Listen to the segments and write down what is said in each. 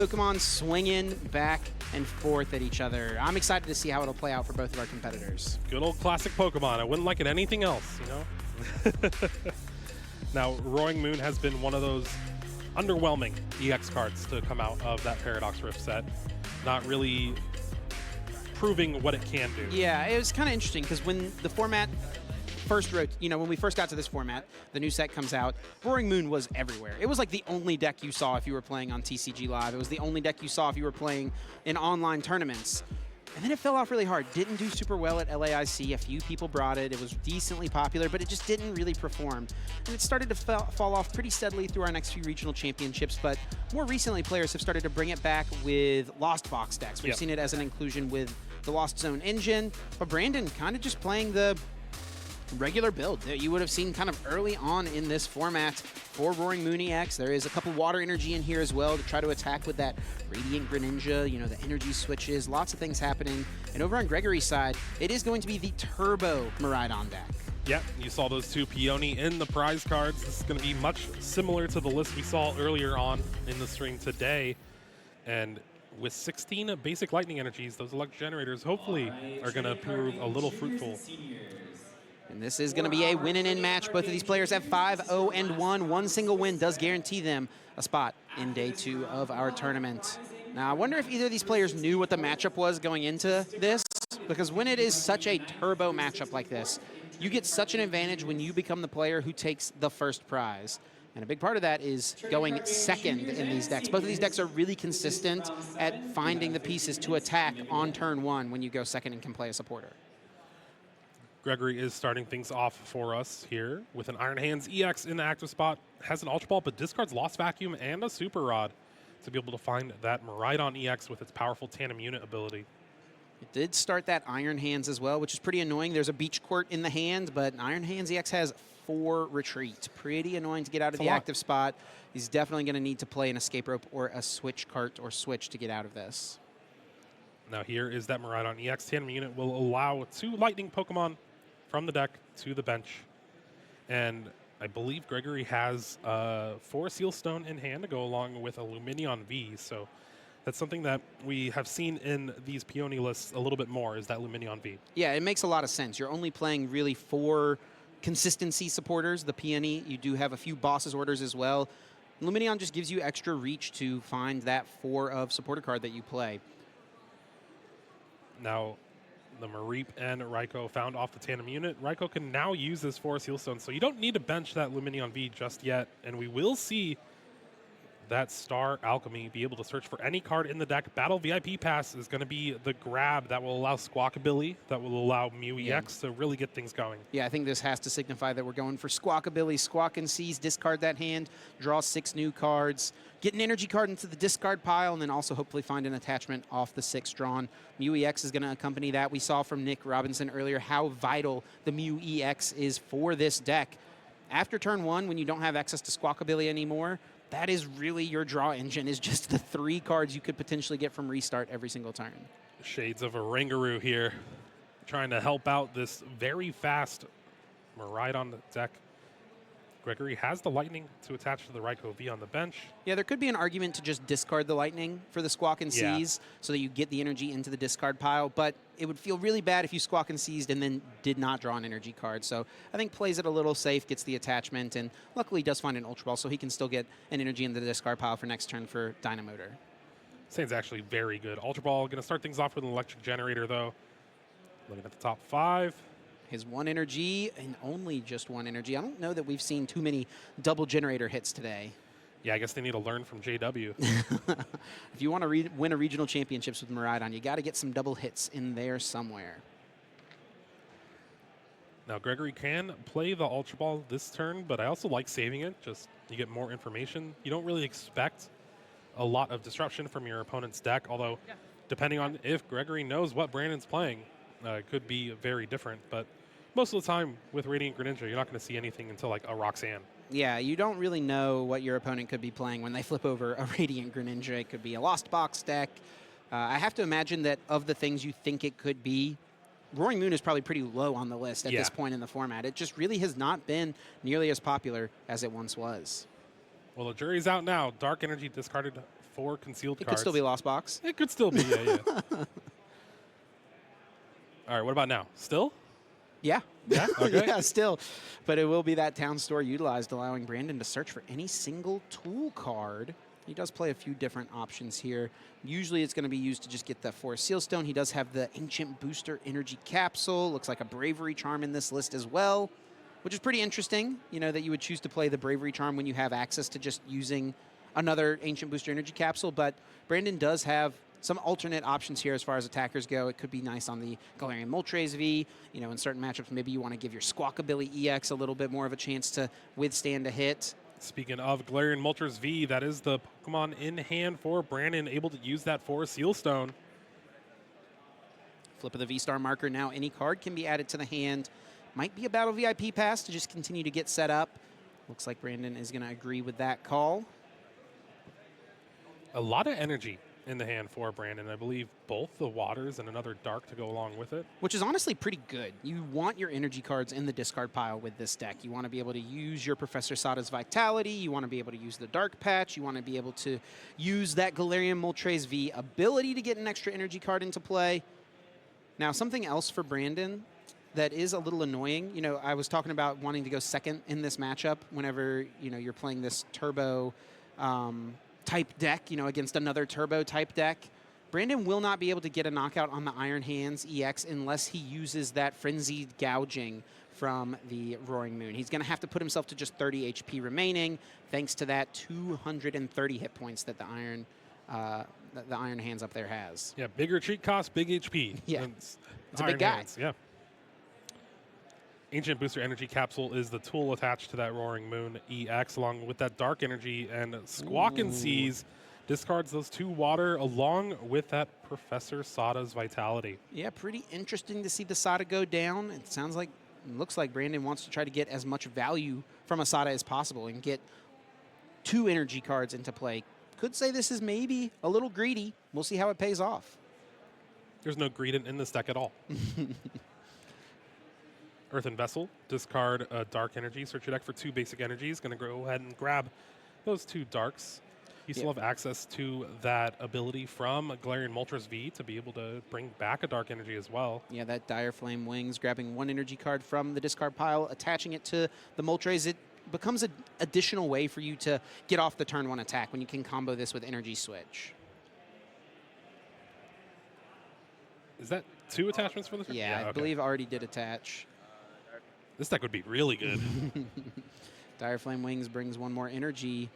Pokemon swinging back and forth at each other. I'm excited to see how it'll play out for both of our competitors. Good old classic Pokemon. I wouldn't like it anything else, you know? Now, Roaring Moon has been one of those underwhelming EX cards to come out of that Paradox Rift set. Not really proving what it can do. Yeah, it was kind of interesting because when the format first wrote, when we first got to this format, the new set comes out, Roaring Moon was everywhere. It was like the only deck you saw if you were playing on TCG Live. It was the only deck you saw if you were playing in online tournaments. And then it fell off really hard. Didn't do super well at LAIC. A few people brought it. It was decently popular, but it just didn't really perform. And it started to fall off pretty steadily through our next few regional championships, but more recently players have started to bring it back with Lost Box decks. We've seen it as an inclusion with the Lost Zone engine, but Brandon kind of just playing the regular build that you would have seen kind of early on in this format for Roaring Moon EX. There is a couple water energy in here as well to try to attack with that Radiant Greninja, the energy switches, lots of things happening. And over on Gregory's side, it is going to be the Turbo Miraidon deck. Yep, you saw those two Peony in the prize cards. This is going to be much similar to the list we saw earlier on in the stream today. And with 16 basic lightning energies, those electric generators hopefully are going to prove a little fruitful. And this is going to be a win-and-in match. Both of these players have 5-0-1. One single win does guarantee them a spot in day 2 of our tournament. Now, I wonder if either of these players knew what the matchup was going into this, because when it is such a turbo matchup like this, you get such an advantage when you become the player who takes the first prize. And a big part of that is going second in these decks. Both of these decks are really consistent at finding the pieces to attack on turn 1 when you go second and can play a supporter. Gregory is starting things off for us here with an Iron Hands EX in the active spot. Has an Ultra Ball, but discards Lost Vacuum and a Super Rod to be able to find that Miraidon EX with its powerful Tandem Unit ability. It did start that Iron Hands as well, which is pretty annoying. There's a Beach Court in the hand, but Iron Hands EX has 4 retreat. Pretty annoying to get out of the active spot. He's definitely going to need to play an Escape Rope or a Switch Cart or Switch to get out of this. Now here is that Miraidon EX Tandem Unit will allow 2 Lightning Pokemon from the deck to the bench. And I believe Gregory has 4 Seal Stone in hand to go along with a Lumineon V. So that's something that we have seen in these Peony lists a little bit more, is that Lumineon V. Yeah, it makes a lot of sense. You're only playing really 4 consistency supporters. The Peony, you do have a few Boss's Orders as well. Lumineon just gives you extra reach to find that 4 of supporter card that you play. Now, the Mareep and Raikou found off the Tandem Unit. Raikou can now use this 4 Seal Stone, so you don't need to bench that Lumineon V just yet. And we will see that Star Alchemy be able to search for any card in the deck. Battle VIP Pass is going to be the grab that will allow Squawkabilly, that will allow Mew EX to really get things going. Yeah, I think this has to signify that we're going for Squawkabilly. Squawk and Seize, discard that hand, draw 6 new cards, get an energy card into the discard pile, and then also hopefully find an attachment off the 6 drawn. Mew EX is going to accompany that. We saw from Nick Robinson earlier how vital the Mew EX is for this deck. After turn 1, when you don't have access to Squawkabilly anymore, that is really your draw engine, is just the 3 cards you could potentially get from restart every single turn. Shades of a Ringaroo here, trying to help out this very fast Miraidon deck. Gregory has the Lightning to attach to the Raikou V on the bench. Yeah, there could be an argument to just discard the Lightning for the Squawk and Seize so that you get the energy into the discard pile, but it would feel really bad if you Squawk and Seized and then did not draw an energy card. So I think plays it a little safe, gets the attachment, and luckily does find an Ultra Ball, so he can still get an energy into the discard pile for next turn for Dynamotor. Sounds actually very good. Ultra Ball going to start things off with an Electric Generator, though. Looking at the top 5. His 1 energy, and only just 1 energy. I don't know that we've seen too many double generator hits today. Yeah, I guess they need to learn from JW. If you want to win a regional championships with Miraidon, you got to get some double hits in there somewhere. Now, Gregory can play the Ultra Ball this turn, but I also like saving it. Just you get more information. You don't really expect a lot of disruption from your opponent's deck, although depending on if Gregory knows what Brandon's playing, it could be very different. But most of the time with Radiant Greninja, you're not going to see anything until like a Roxanne. Yeah, you don't really know what your opponent could be playing when they flip over a Radiant Greninja. It could be a Lost Box deck. I have to imagine that of the things you think it could be, Roaring Moon is probably pretty low on the list at this point in the format. It just really has not been nearly as popular as it once was. Well, the jury's out now. Dark Energy discarded 4 concealed It cards. could still be Lost Box. It could still be, yeah. All right, what about now? Still? Yeah. Yeah? Okay. Yeah, still. But it will be that town store utilized, allowing Brandon to search for any single tool card. He does play a few different options here. Usually it's going to be used to just get the Forest Sealstone. He does have the Ancient Booster Energy Capsule. Looks like a Bravery Charm in this list as well, which is pretty interesting, you know, that you would choose to play the Bravery Charm when you have access to just using another Ancient Booster Energy Capsule. But Brandon does have some alternate options here as far as attackers go. It could be nice on the Galarian Moltres V. You know, in certain matchups, maybe you want to give your Squawkabilly EX a little bit more of a chance to withstand a hit. Speaking of Galarian Moltres V, that is the Pokemon in hand for Brandon, able to use that for Sealstone. Flip of the V-Star marker. Now any card can be added to the hand. Might be a Battle VIP pass to just continue to get set up. Looks like Brandon is going to agree with that call. A lot of energy in the hand for Brandon. I believe both the Waters and another Dark to go along with it. Which is honestly pretty good. You want your energy cards in the discard pile with this deck. You want to be able to use your Professor Sada's Vitality. You want to be able to use the Dark Patch. You want to be able to use that Galarian Moltres V ability to get an extra energy card into play. Now, something else for Brandon that is a little annoying. You know, I was talking about wanting to go second in this matchup whenever, you know, you're playing this turbo type deck, you know, against another turbo type deck. Brandon will not be able to get a knockout on the Iron Hands EX unless he uses that Frenzied Gouging from the Roaring Moon. He's going to have to put himself to just 30 HP remaining, thanks to that 230 hit points that the Iron Hands up there has. Yeah, bigger treat cost, big HP. Yeah, it's a big guy. Hands, yeah. Ancient Booster Energy Capsule is the tool attached to that Roaring Moon EX, along with that Dark Energy, and Squawk and Seize discards those 2 water along with that Professor Sada's Vitality. Yeah, pretty interesting to see the Sada go down. It looks like Brandon wants to try to get as much value from a Sada as possible and get 2 energy cards into play. Could say this is maybe a little greedy. We'll see how it pays off. There's no greed in this deck at all. Earthen Vessel, discard a Dark Energy, search your deck for 2 basic energies. Going to go ahead and grab those 2 Darks. You still have access to that ability from Galarian Moltres V to be able to bring back a Dark Energy as well. Yeah, that Dire Flame Wings, grabbing 1 energy card from the discard pile, attaching it to the Moltres. It becomes an additional way for you to get off the turn 1 attack when you can combo this with Energy Switch. Is that 2 attachments for the turn? Yeah, I believe already did attach. This deck would be really good. Dire Flame Wings brings 1 more energy.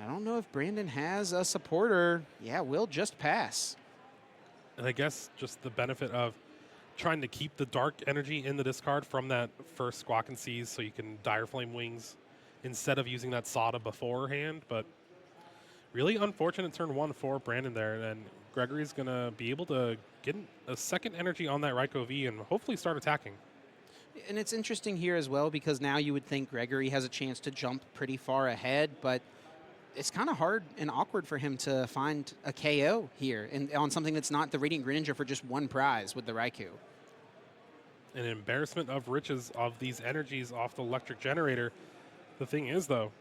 I don't know if Brandon has a supporter. Yeah, will just pass. And I guess just the benefit of trying to keep the Dark Energy in the discard from that first Squawk and Seize so you can Dire Flame Wings instead of using that Sada beforehand. But really unfortunate turn 1 for Brandon there. And Gregory's going to be able to get a second energy on that Raikou V and hopefully start attacking. And it's interesting here as well because now you would think Gregory has a chance to jump pretty far ahead, but it's kind of hard and awkward for him to find a KO here and on something that's not the Radiant Greninja for just 1 prize with the Raikou. An embarrassment of riches of these energies off the electric generator. The thing is, though,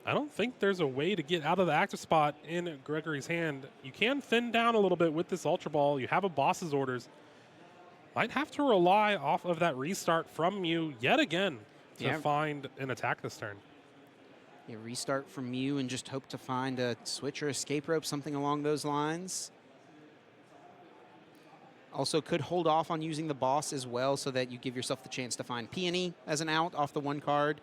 I don't think there's a way to get out of the active spot in Gregory's hand. You can thin down a little bit with this Ultra Ball. You have a boss's orders. Might have to rely off of that restart from you yet again to find an attack this turn. Yeah, restart from you and just hope to find a switch or escape rope, something along those lines. Also could hold off on using the boss as well so that you give yourself the chance to find Peony as an out off the 1 card.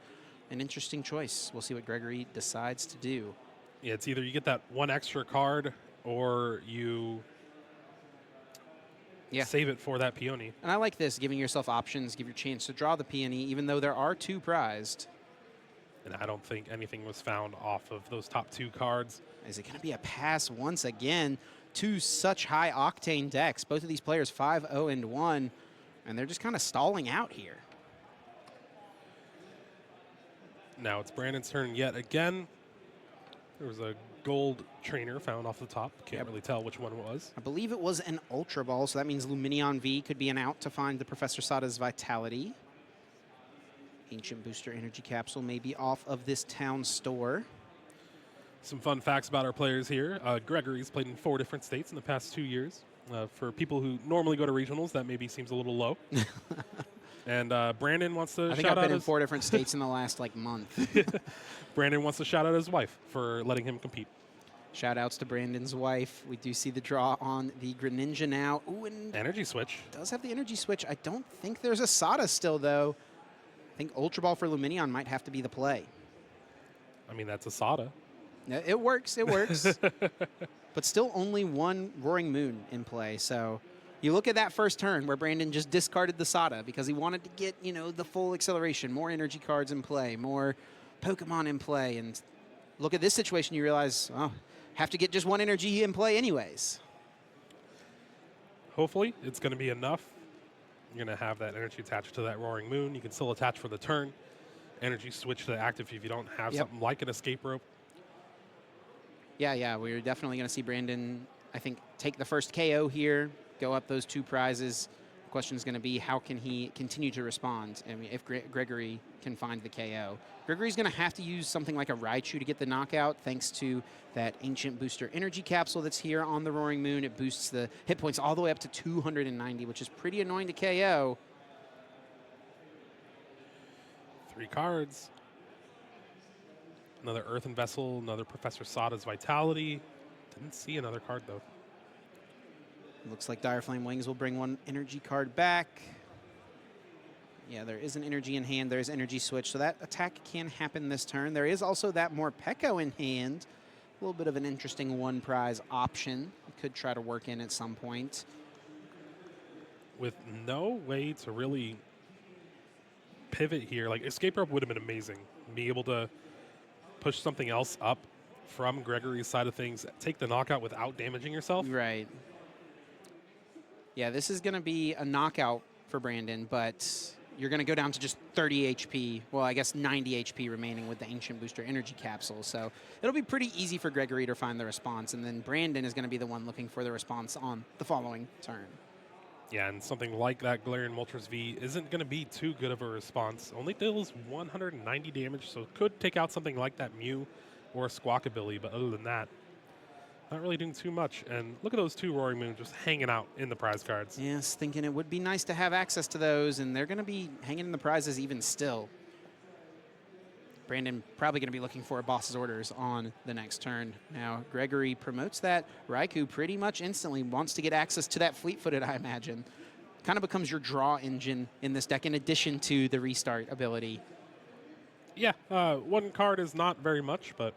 An interesting choice. We'll see what Gregory decides to do. Yeah, it's either you get that 1 extra card or you save it for that Peony. And I like this, giving yourself options, give your chance to draw the Peony, even though there are 2 prized. And I don't think anything was found off of those top 2 cards. Is it going to be a pass once again? 2 such high octane decks. Both of these players 5-0-1, and they're just kind of stalling out here. Now it's Brandon's turn yet again. There was a gold trainer found off the top. Can't really tell which one it was. I believe it was an Ultra Ball, so that means Lumineon V could be an out to find the Professor Sada's Vitality. Ancient Booster Energy Capsule may be off of this town store. Some fun facts about our players here. Gregory's played in 4 different states in the past 2 years. For people who normally go to regionals, that maybe seems a little low. And Brandon wants to I think shout I've out been in 4 different states in the last like month. Brandon wants to shout out his wife for letting him compete. Shout outs to Brandon's wife. We do see the draw on the Greninja now. Ooh, and Energy switch. does have the energy switch. I don't think there's a Sada still, though. I think Ultra Ball for Luminion might have to be the play. I mean, that's a Sada. Yeah, it works. It works. But still only one Roaring Moon in play. So you look at that first turn where Brandon just discarded the Sada because he wanted to get, you know, the full acceleration, more energy cards in play, more Pokemon in play. And look at this situation, you realize, oh, have to get just one energy in play anyways. Hopefully, it's going to be enough. You're going to have that energy attached to that Roaring Moon. You can still attach for the turn. Energy switch to the active if you don't have something like an escape rope. Yeah, we're definitely going to see Brandon, I think, take the first KO here, go up those 2 prizes. The question is going to be, how can he continue to respond? I mean, if Gregory can find the KO. Gregory's going to have to use something like a Raichu to get the knockout, thanks to that Ancient Booster Energy Capsule that's here on the Roaring Moon. It boosts the hit points all the way up to 290, which is pretty annoying to KO. 3 cards. Another Earthen Vessel, another Professor Sada's Vitality. Didn't see another card, though. Looks like Dire Flame Wings will bring 1 energy card back. Yeah, there is an energy in hand. There is energy switch, so that attack can happen this turn. There is also that Morpeko in hand. A little bit of an interesting 1 prize option. You could try to work in at some point. With no way to really pivot here, like escape rope would have been amazing. Be able to push something else up from Gregory's side of things, take the knockout without damaging yourself. Right. Yeah, this is going to be a knockout for Brandon, but you're going to go down to just 30 HP. Well, I guess 90 HP remaining with the Ancient Booster Energy Capsule. So it'll be pretty easy for Gregory to find the response, and then Brandon is going to be the one looking for the response on the following turn. Yeah, and something like that Galarian Moltres V isn't going to be too good of a response. Only deals 190 damage, so it could take out something like that Mew or a Squawkabilly, but other than that, not really doing too much. And look at those 2 Roaring Moon just hanging out in the prize cards. Yes, thinking it would be nice to have access to those, and they're going to be hanging in the prizes even still. Brandon probably going to be looking for a boss's orders on the next turn. Now, Gregory promotes that. Raikou pretty much instantly wants to get access to that fleet-footed, I imagine. Kind of becomes your draw engine in this deck in addition to the restart ability. Yeah, 1 card is not very much, but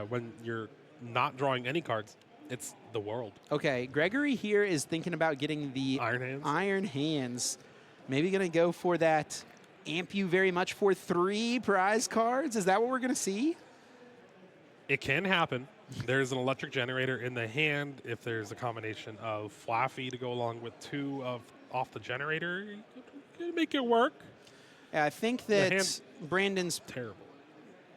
when you're not drawing any cards, it's the world. Okay, Gregory here is thinking about getting the Iron Hands. Maybe going to go for that amp you very much for 3 prize cards. Is that what we're going to see? It can happen. There's an electric generator in the hand. If there's a combination of Flaffy to go along with 2 off the generator, you could make it work. Yeah, I think that Brandon's terrible.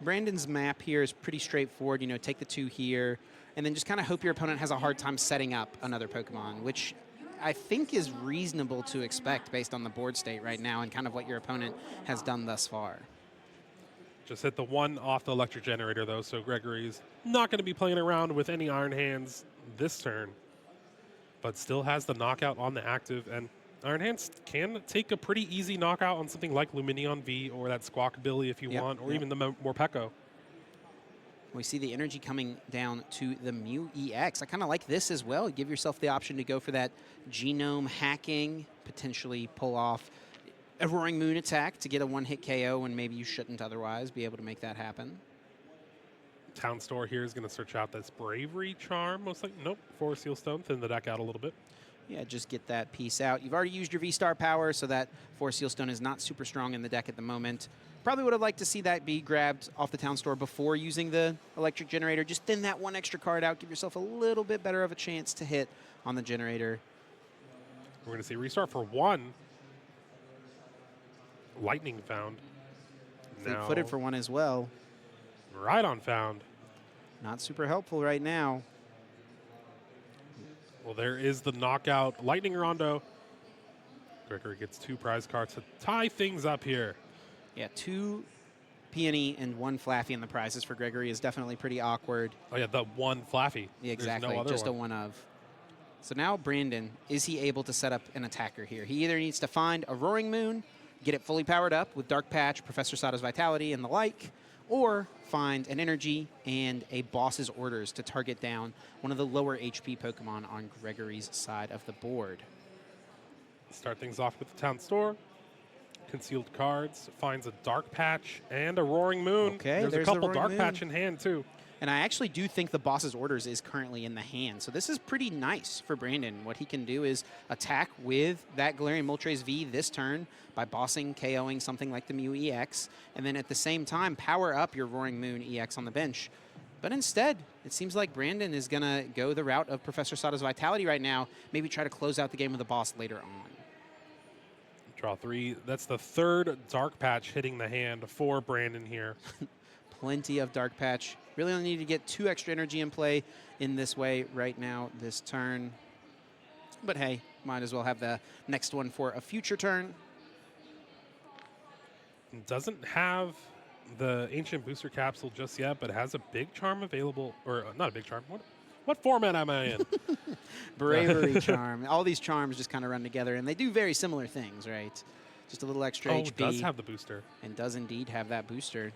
Brandon's map here is pretty straightforward. You know, take the 2 here, and then just kind of hope your opponent has a hard time setting up another Pokemon, which I think is reasonable to expect based on the board state right now and kind of what your opponent has done thus far. Just hit the 1 off the electric generator, though, so Gregory's not going to be playing around with any Iron Hands this turn, but still has the knockout on the active. And Iron Hands can take a pretty easy knockout on something like Luminion V or that Squawkabilly if you want, or even the Morpeko. We see the energy coming down to the Mew EX. I kind of like this as well. Give yourself the option to go for that genome hacking, potentially pull off a Roaring Moon attack to get a 1-hit KO when maybe you shouldn't otherwise be able to make that happen. Town Store here is going to search out this Bravery Charm. Most likely, nope, 4 Seal Stone, thin the deck out a little bit. Yeah, just get that piece out. You've already used your V-Star power, so that 4 Seal Stone is not super strong in the deck at the moment. Probably would have liked to see that be grabbed off the Town Store before using the electric generator. Just thin that 1 extra card out. Give yourself a little bit better of a chance to hit on the generator. We're going to see restart for 1. Lightning found. Fleet-footed for 1 as well. Right on found. Not super helpful right now. Well, there is the knockout. Lightning Rondo. Gregory gets 2 prize cards to tie things up here. Yeah, 2 peony and 1 Flaffy in the prizes for Gregory is definitely pretty awkward. Oh, yeah, the 1 Flaffy. Yeah, exactly, There's no other just one. a 1 of. So now Brandon, is he able to set up an attacker here? He either needs to find a Roaring Moon, get it fully powered up with Dark Patch, Professor Sada's Vitality, and the like, or find an Energy and a Boss's Orders to target down one of the lower HP Pokemon on Gregory's side of the board. Start things off with the town store. Concealed cards, finds a Dark Patch and a Roaring Moon. Okay, there's a there's the couple Roaring Dark Moon. Patch in hand, too. And I actually do think the Boss's Orders is currently in the hand. So this is pretty nice for Brandon. What he can do is attack with that Galarian Moltres V this turn by bossing, KOing something like the Mew EX, and then at the same time power up your Roaring Moon EX on the bench. But instead, it seems like Brandon is going to go the route of Professor Sada's Vitality right now, maybe try to close out the game with a boss later on. Draw 3. That's the 3rd Dark Patch hitting the hand for Brandon here. Plenty of Dark Patch. Really only need to get 2 extra energy in play in this way right now this turn. But hey, might as well have the next one for a future turn. Doesn't have the Ancient Booster Capsule just yet, but has a Big Charm available. Or not a Big Charm. What format am I in? Bravery Charm. All these charms just kind of run together, and they do very similar things, right? Just a little extra HP. Oh, does have the booster. And does indeed have that booster.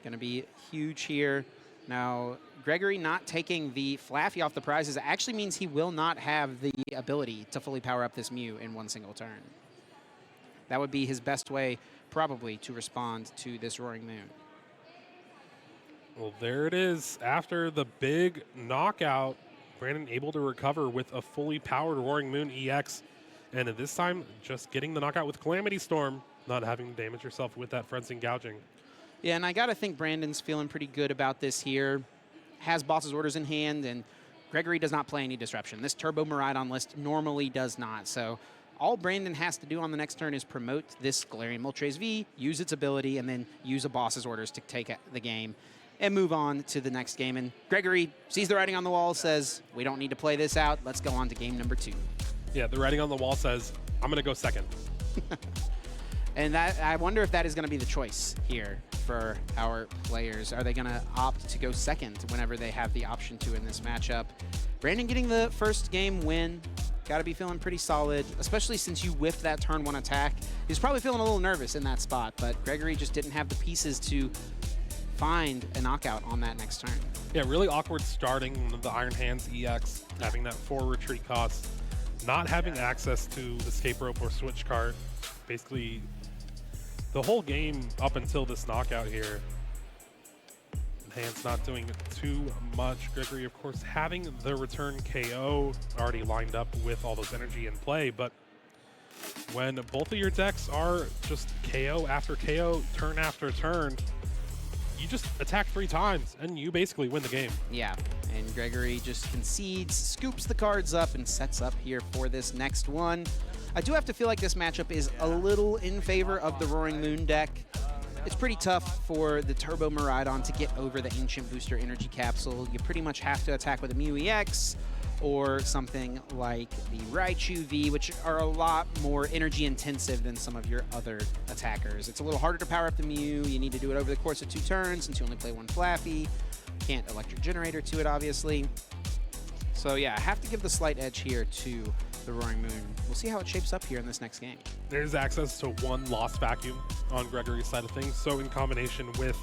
Going to be huge here. Now, Gregory not taking the Flaffy off the prizes actually means he will not have the ability to fully power up this Mew in one single turn. That would be his best way, probably, to respond to this Roaring Moon. Well, there it is. After the big knockout, Brandon able to recover with a fully powered Roaring Moon EX. And at this time, just getting the knockout with Calamity Storm, not having to damage yourself with that Frenzy Gouging. Yeah, and I got to think Brandon's feeling pretty good about this here. Has Boss's Orders in hand, and Gregory does not play any Disruption. This Turbo Miraidon list normally does not. So all Brandon has to do on the next turn is promote this Galarian Moltres V, use its ability, and then use a Boss's Orders to take the game and move on to the next game. And Gregory sees the writing on the wall, says, we don't need to play this out. Let's go on to game number 2. Yeah, the writing on the wall says, I'm going to go second. And that, I wonder if that is going to be the choice here for our players. Are they going to opt to go second whenever they have the option to in this matchup? Brandon getting the first game win. Got to be feeling pretty solid, especially since you whiffed that turn 1 attack. He's probably feeling a little nervous in that spot, but Gregory just didn't have the pieces to find a knockout on that next turn. Yeah, really awkward starting the Iron Hands EX, having that 4 retreat cost, not having access to Escape Rope or Switch Card. Basically, the whole game up until this knockout here, Hands not doing too much. Gregory, of course, having the return KO already lined up with all those energy in play, but when both of your decks are just KO after KO, turn after turn, you just attack 3 times and you basically win the game. Yeah, and Gregory just concedes, scoops the cards up, and sets up here for this next one. I do have to feel like this matchup is a little in favor of the Roaring Moon deck. It's pretty tough for the Turbo Miraidon to get over the Ancient Booster Energy Capsule. You pretty much have to attack with a Mew EX or something like the Raichu V, which are a lot more energy intensive than some of your other attackers. It's a little harder to power up the Mew. You need to do it over the course of 2 turns since you only play 1 Flaffy. Can't Electric Generator to it, obviously. So yeah, I have to give the slight edge here to the Roaring Moon. We'll see how it shapes up here in this next game. There's access to 1 Lost Vacuum on Gregory's side of things, so in combination with,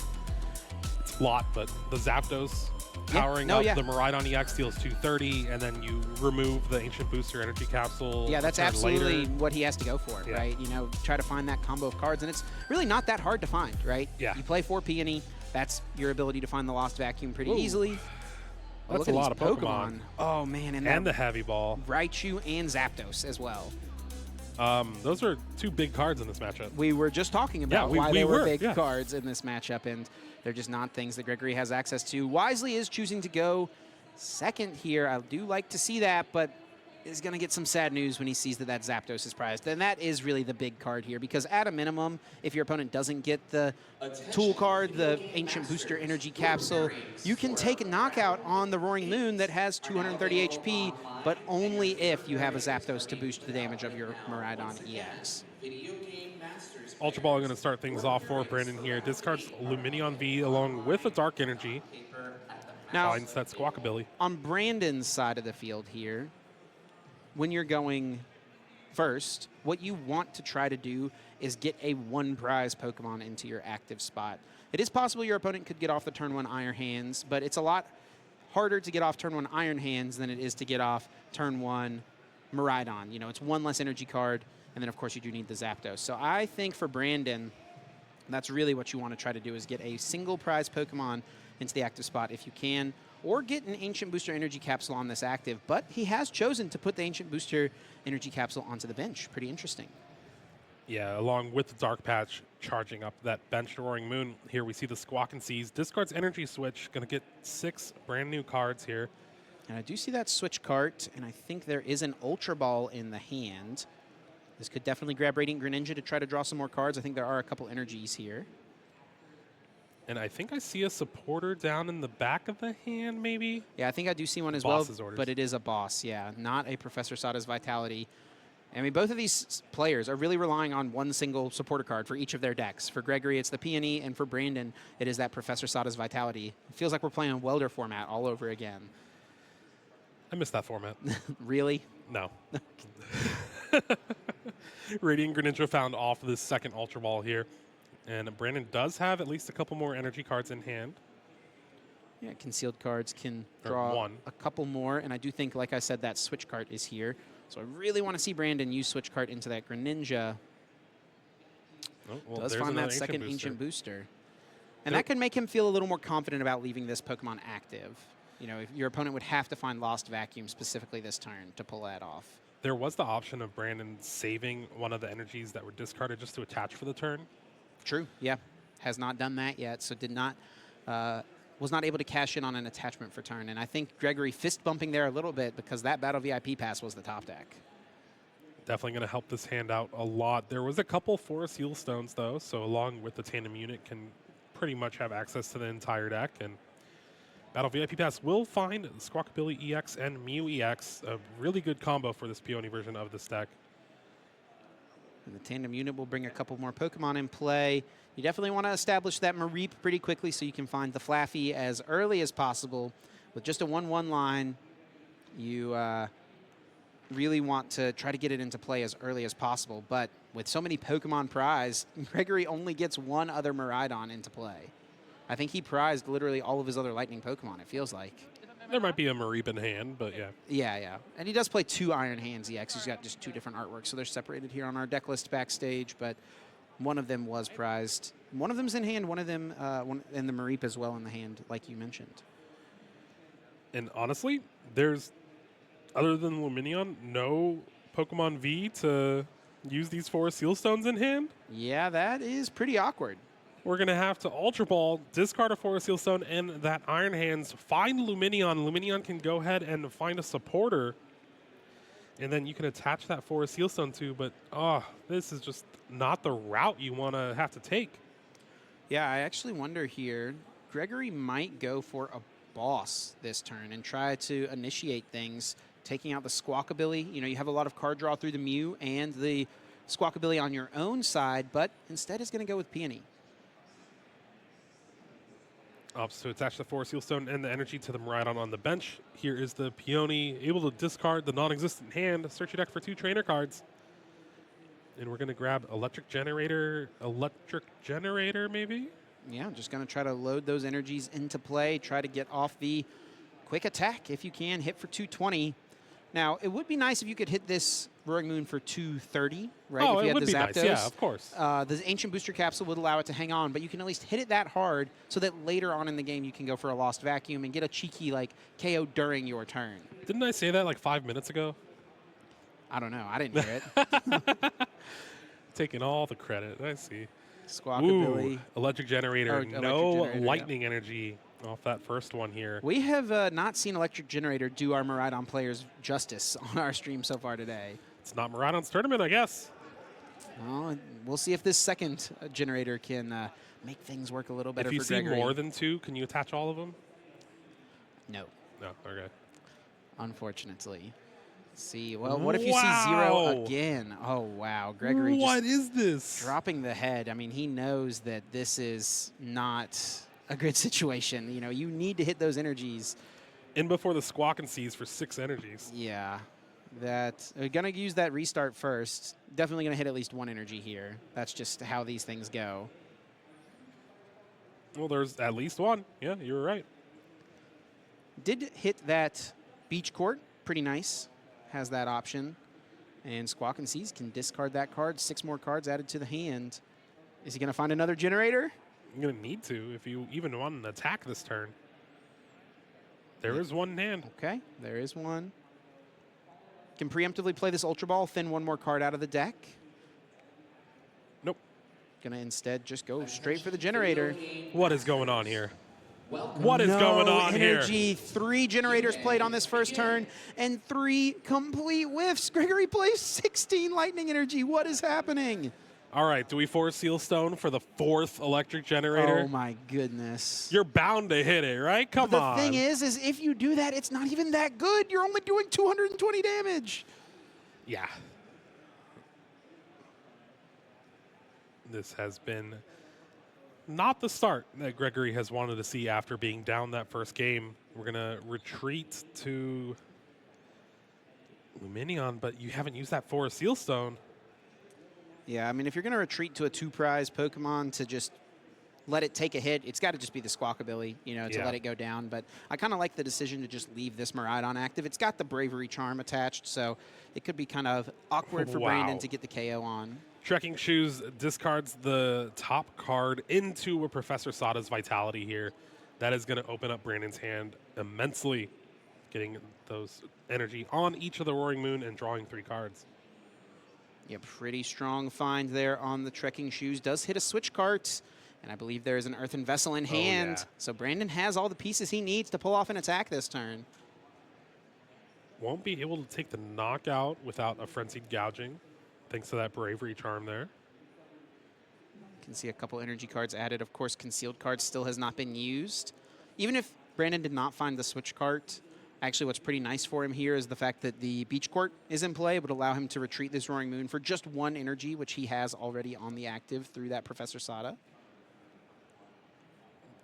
it's a lot, but the Zapdos powering up the Miraidon EX deals 230, and then you remove the Ancient Booster Energy Capsule. Yeah, that's absolutely later. what he has to go for, right? You know, try to find that combo of cards, and it's really not that hard to find, right? Yeah. You play 4 Peony, that's your ability to find the Lost Vacuum pretty easily. Oh, That's look a at lot of these Pokemon. Oh, man. And the Heavy Ball. Raichu and Zapdos as well. Those are 2 big cards in this matchup. We were just talking about why we they were were big cards in this matchup, and they're just not things that Gregory has access to. Wisely is choosing to go second here. I do like to see that, but is going to get some sad news when he sees that Zapdos is prized. And that is really the big card here, because at a minimum, if your opponent doesn't get the tool card, the Ancient Booster Energy Capsule, you can take a knockout on the Roaring Moon that has 230 HP, but only if you have a Zapdos to boost the damage of your Miraidon EX. Ultra Ball going to start things off for Brandon here. Discards Luminion V along with a Dark Energy. Now, Finds that Squawkabilly. on Brandon's side of the field here, when you're going first, what you want to try to do is get a one prize Pokemon into your active spot. It is possible your opponent could get off the turn 1 Iron Hands, but it's a lot harder to get off turn 1 Iron Hands than it is to get off turn 1 Miraidon. You know, it's one less energy card, and then of course you do need the Zapdos. So I think for Brandon, that's really what you want to try to do, is get a single prize Pokemon into the active spot if you can, or get an Ancient Booster Energy Capsule on this active. But he has chosen to put the Ancient Booster Energy Capsule onto the bench. Pretty interesting. Yeah, along with the Dark Patch charging up that bench Roaring Moon. Here we see the Squawk and Seize. Discards Energy Switch. Going to get 6 brand new cards here. And I do see that switch cart, and I think there is an Ultra Ball in the hand. This could definitely grab Radiant Greninja to try to draw some more cards. I think there are a couple energies here. And I think I see a supporter down in the back of the hand, maybe? Yeah, I think I do see one as Boss's well, orders. but it is a boss, yeah, not a Professor Sada's Vitality. I mean, both of these players are really relying on one single supporter card for each of their decks. For Gregory, it's the Peony, and for Brandon, it is that Professor Sada's Vitality. It feels like we're playing a Welder format all over again. I missed that format. Really? No. Radiant Greninja found off of this second Ultra Ball here. And Brandon does have at least a couple more energy cards in hand. Yeah, concealed cards can Or draw one. a couple more, and I do think, like I said, that switch card is here. So I really want to see Brandon use switch card into that Greninja. Oh, well, Does there's find another that second booster. Ancient Booster. And that can make him feel a little more confident about leaving this Pokemon active. You know, if your opponent would have to find Lost Vacuum specifically this turn to pull that off. There was the option of Brandon saving one of the energies that were discarded just to attach for the turn. True, yeah. Has not done that yet, so did not, was not able to cash in on an attachment for turn. And I think Gregory fist bumping there a little bit because that Battle VIP pass was the top deck. Definitely going to help this hand out a lot. There was a couple Forest Heal Stones, though, so along with the Tandem unit can pretty much have access to the entire deck. And Battle VIP Pass will find Squawkabilly EX and Mew EX, a really good combo for this Peony version of this deck. And the Tandem unit will bring a couple more Pokemon in play. You definitely want to establish that Mareep pretty quickly so you can find the Flaffy as early as possible. With just a 1-1 line, you really want to try to get it into play as early as possible. But with so many Pokemon prize, Gregory only gets one other Miraidon into play. I think he prized literally all of his other Lightning Pokemon, it feels like. There might be a Mareep in hand, but yeah. Yeah, yeah. And he does play 2 Iron Hands EX. He's got just 2 different artworks, so they're separated here on our deck list backstage, but one of them was prized. One of them's in hand, one of them, and the Mareep as well in the hand, like you mentioned. And honestly, there's, other than Luminion, no Pokemon V to use these 4 Seal Stones in hand. Yeah, that is pretty awkward. We're going to have to Ultra Ball, discard a Forest Seal Stone, and that Iron Hands, find Luminion. Luminion can go ahead and find a supporter, and then you can attach that Forest Seal Stone to, but this is just not the route you want to have to take. Yeah, I actually wonder here, Gregory might go for a boss this turn and try to initiate things, taking out the Squawkabilly. You know, you have a lot of card draw through the Mew and the Squawkabilly on your own side, but instead is going to go with Peony. So attach the Forest Seal Stone and the energy to the Miraidon on the bench. Here is the Peony, able to discard the non-existent hand, search your deck for 2 trainer cards. And we're going to grab Electric Generator maybe? Yeah, just going to try to load those energies into play, try to get off the quick attack if you can, hit for 220. Now, it would be nice if you could hit this Roaring Moon for 230, right? Oh, if you it would be nice, yeah, of course. The Ancient Booster Capsule would allow it to hang on, but you can at least hit it that hard so that later on in the game you can go for a Lost Vacuum and get a cheeky, like, KO during your turn. Didn't I say that like 5 minutes ago? I don't know. I didn't hear it. Taking all the credit. I see. Squawkabilly. Ooh, Electric Generator. Electric No Generator, lightning energy off that first one here. We have not seen Electric Generator do our Miraidon players justice on our stream so far today. It's not Miraidon's tournament, I guess. Well, we'll see if this second generator can make things work a little better for If you see Gregory. more than 2, can you attach all of them? No, No, okay. unfortunately. Let's see. Well, what if you see 0 Wow. again? Oh, wow. Gregory What just is this? dropping the head. I mean, he knows that this is not a good situation. You know, you need to hit those energies. In before the squawk and sees for 6 energies. Yeah. We're going to use that restart first. Definitely going to hit at least 1 energy here. That's just how these things go. Well, there's at least 1. Yeah, you were right. Did hit that beach court. Pretty nice. Has that option. And Squawk and Seas can discard that card. 6 more cards added to the hand. Is he going to find another generator? You're going to need to if you even want an attack this turn. There is 1 in hand. Okay, there is 1. Can preemptively play this Ultra Ball, thin 1 more card out of the deck. Nope. Gonna instead just go straight for the generator. What is going on here? What is going on energy. here? 3 generators played on this first turn, and 3 complete whiffs. Gregory plays 16 lightning energy. What is happening? All right, do we force Sealstone for the 4th electric generator? Oh my goodness. You're bound to hit it, right? Come on. The thing is if you do that, it's not even that good. You're only doing 220 damage. Yeah. This has been not the start that Gregory has wanted to see after being down that first game. We're going to retreat to Luminion, but you haven't used that for a Sealstone. Yeah, I mean, if you're going to retreat to a 2-prize Pokemon to just let it take a hit, it's got to just be the Squawkabilly, you know, to let it go down. But I kind of like the decision to just leave this Miraidon active. It's got the Bravery Charm attached, so it could be kind of awkward for Brandon to get the KO on. Trekking Shoes discards the top card into a Professor Sada's Vitality here. That is going to open up Brandon's hand immensely, getting those energy on each of the Roaring Moon and drawing 3 cards. Yeah, pretty strong find there on the Trekking Shoes. Does hit a Switch Cart, and I believe there is an Earthen Vessel in hand. Yeah. So Brandon has all the pieces he needs to pull off an attack this turn. Won't be able to take the knockout without a Frenzied Gouging, thanks to that Bravery Charm there. You can see a couple energy cards added. Of course, Concealed Card still has not been used. Even if Brandon did not find the Switch Cart, actually what's pretty nice for him here is the fact that the Beach Court is in play, would allow him to retreat this Roaring Moon for just 1 energy, which he has already on the active through that Professor Sada.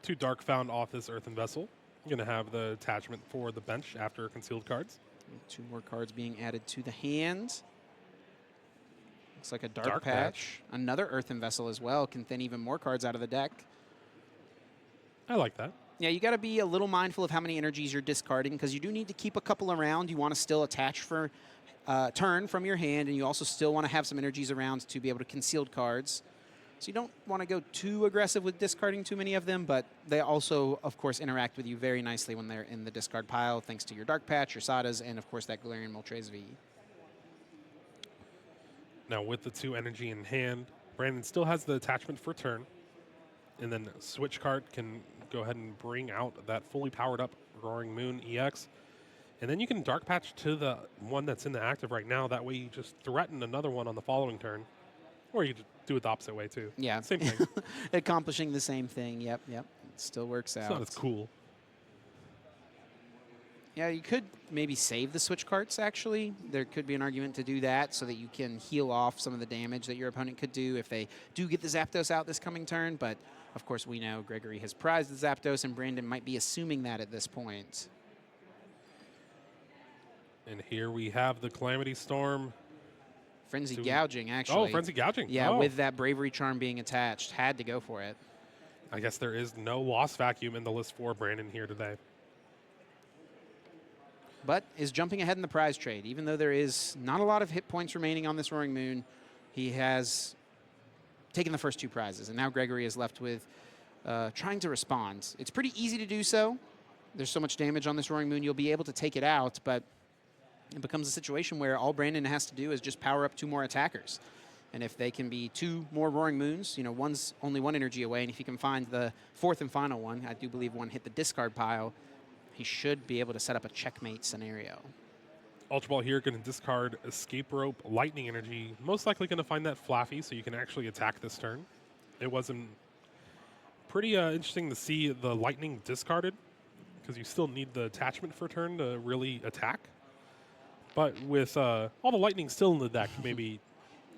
2 Dark Found off this Earthen Vessel. You're going to have the attachment for the bench after Concealed Cards. 2 more cards being added to the hand. Looks like a Dark Patch. Another Earthen Vessel as well. Can thin even more cards out of the deck. I like that. Yeah, you got to be a little mindful of how many energies you're discarding because you do need to keep a couple around. You want to still attach for turn from your hand, and you also still want to have some energies around to be able to concealed cards. So you don't want to go too aggressive with discarding too many of them, but they also, of course, interact with you very nicely when they're in the discard pile, thanks to your Dark Patch, your Sadas, and, of course, that Galarian Moltres V. Now, with the 2 energy in hand, Brandon still has the attachment for turn. And then Switch Card can go ahead and bring out that fully powered up Roaring Moon EX. And then you can Dark Patch to the one that's in the active right now. That way you just threaten another one on the following turn. Or you just do it the opposite way, too. Yeah. Same thing. Accomplishing the same thing. Yep. It still works out. It's not as cool. Yeah, you could maybe save the Switch Carts, actually. There could be an argument to do that so that you can heal off some of the damage that your opponent could do if they do get the Zapdos out this coming turn. But, of course, we know Gregory has prized the Zapdos, and Brandon might be assuming that at this point. And here we have the Calamity Storm. Frenzied Gouging, actually. Oh, Frenzied Gouging. Yeah, with that Bravery Charm being attached. Had to go for it. I guess there is no Lost Vacuum in the list for Brandon here today. But is jumping ahead in the prize trade. Even though there is not a lot of hit points remaining on this Roaring Moon, he has taken the first 2 prizes. And now Gregory is left with trying to respond. It's pretty easy to do so. There's so much damage on this Roaring Moon, you'll be able to take it out, but it becomes a situation where all Brandon has to do is just power up 2 more attackers. And if they can be 2 more Roaring Moons, you know, one's only 1 energy away, and if he can find the 4th and final one, I do believe one hit the discard pile, he should be able to set up a checkmate scenario. Ultra Ball here going to discard Escape Rope, Lightning Energy. Most likely going to find that Flaffy so you can actually attack this turn. It wasn't pretty interesting to see the Lightning discarded because you still need the attachment for turn to really attack. But with all the lightning still in the deck, maybe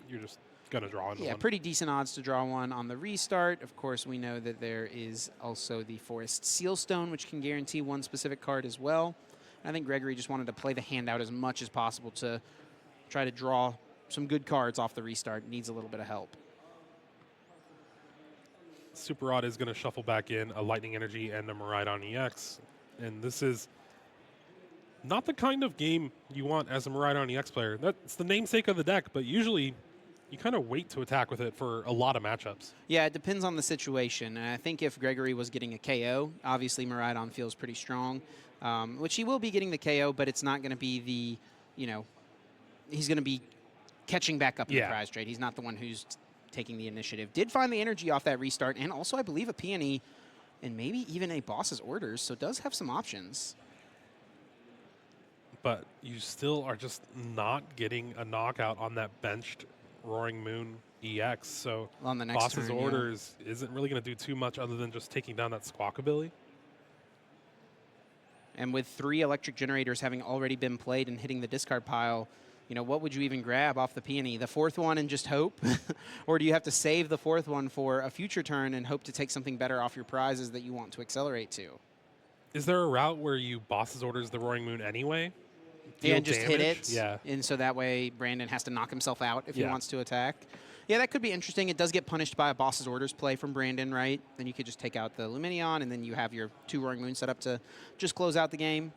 you're just going to draw into Yeah, one. pretty decent odds to draw one on the restart. Of course, we know that there is also the Forest Sealstone, which can guarantee one specific card as well. I think Gregory just wanted to play the hand out as much as possible to try to draw some good cards off the restart. Needs a little bit of help. Super Odd is going to shuffle back in a Lightning Energy and a Miraidon EX. And this is not the kind of game you want as a Miraidon EX player. That's the namesake of the deck, but usually you kind of wait to attack with it for a lot of matchups. Yeah, it depends on the situation. And I think if Gregory was getting a KO, obviously Miraidon feels pretty strong, which he will be getting the KO, but it's not going to be the, he's going to be catching back up in the prize trade. He's not the one who's taking the initiative. Did find the energy off that restart, and also I believe a peony and maybe even a boss's orders, so does have some options. But you still are just not getting a knockout on that benched Roaring Moon EX, so on the next boss's turn, orders isn't really going to do too much other than just taking down that Squawk ability. And with 3 electric generators having already been played and hitting the discard pile, what would you even grab off the peony? The 4th one and just hope? Or do you have to save the 4th one for a future turn and hope to take something better off your prizes that you want to accelerate to? Is there a route where you boss's orders the Roaring Moon anyway? Yeah, and just hit damage? it. Yeah. And so that way Brandon has to knock himself out if he wants to attack. Yeah, that could be interesting. It does get punished by a boss's orders play from Brandon, right? Then you could just take out the Luminion, and then you have your 2 Roaring Moon set up to just close out the game.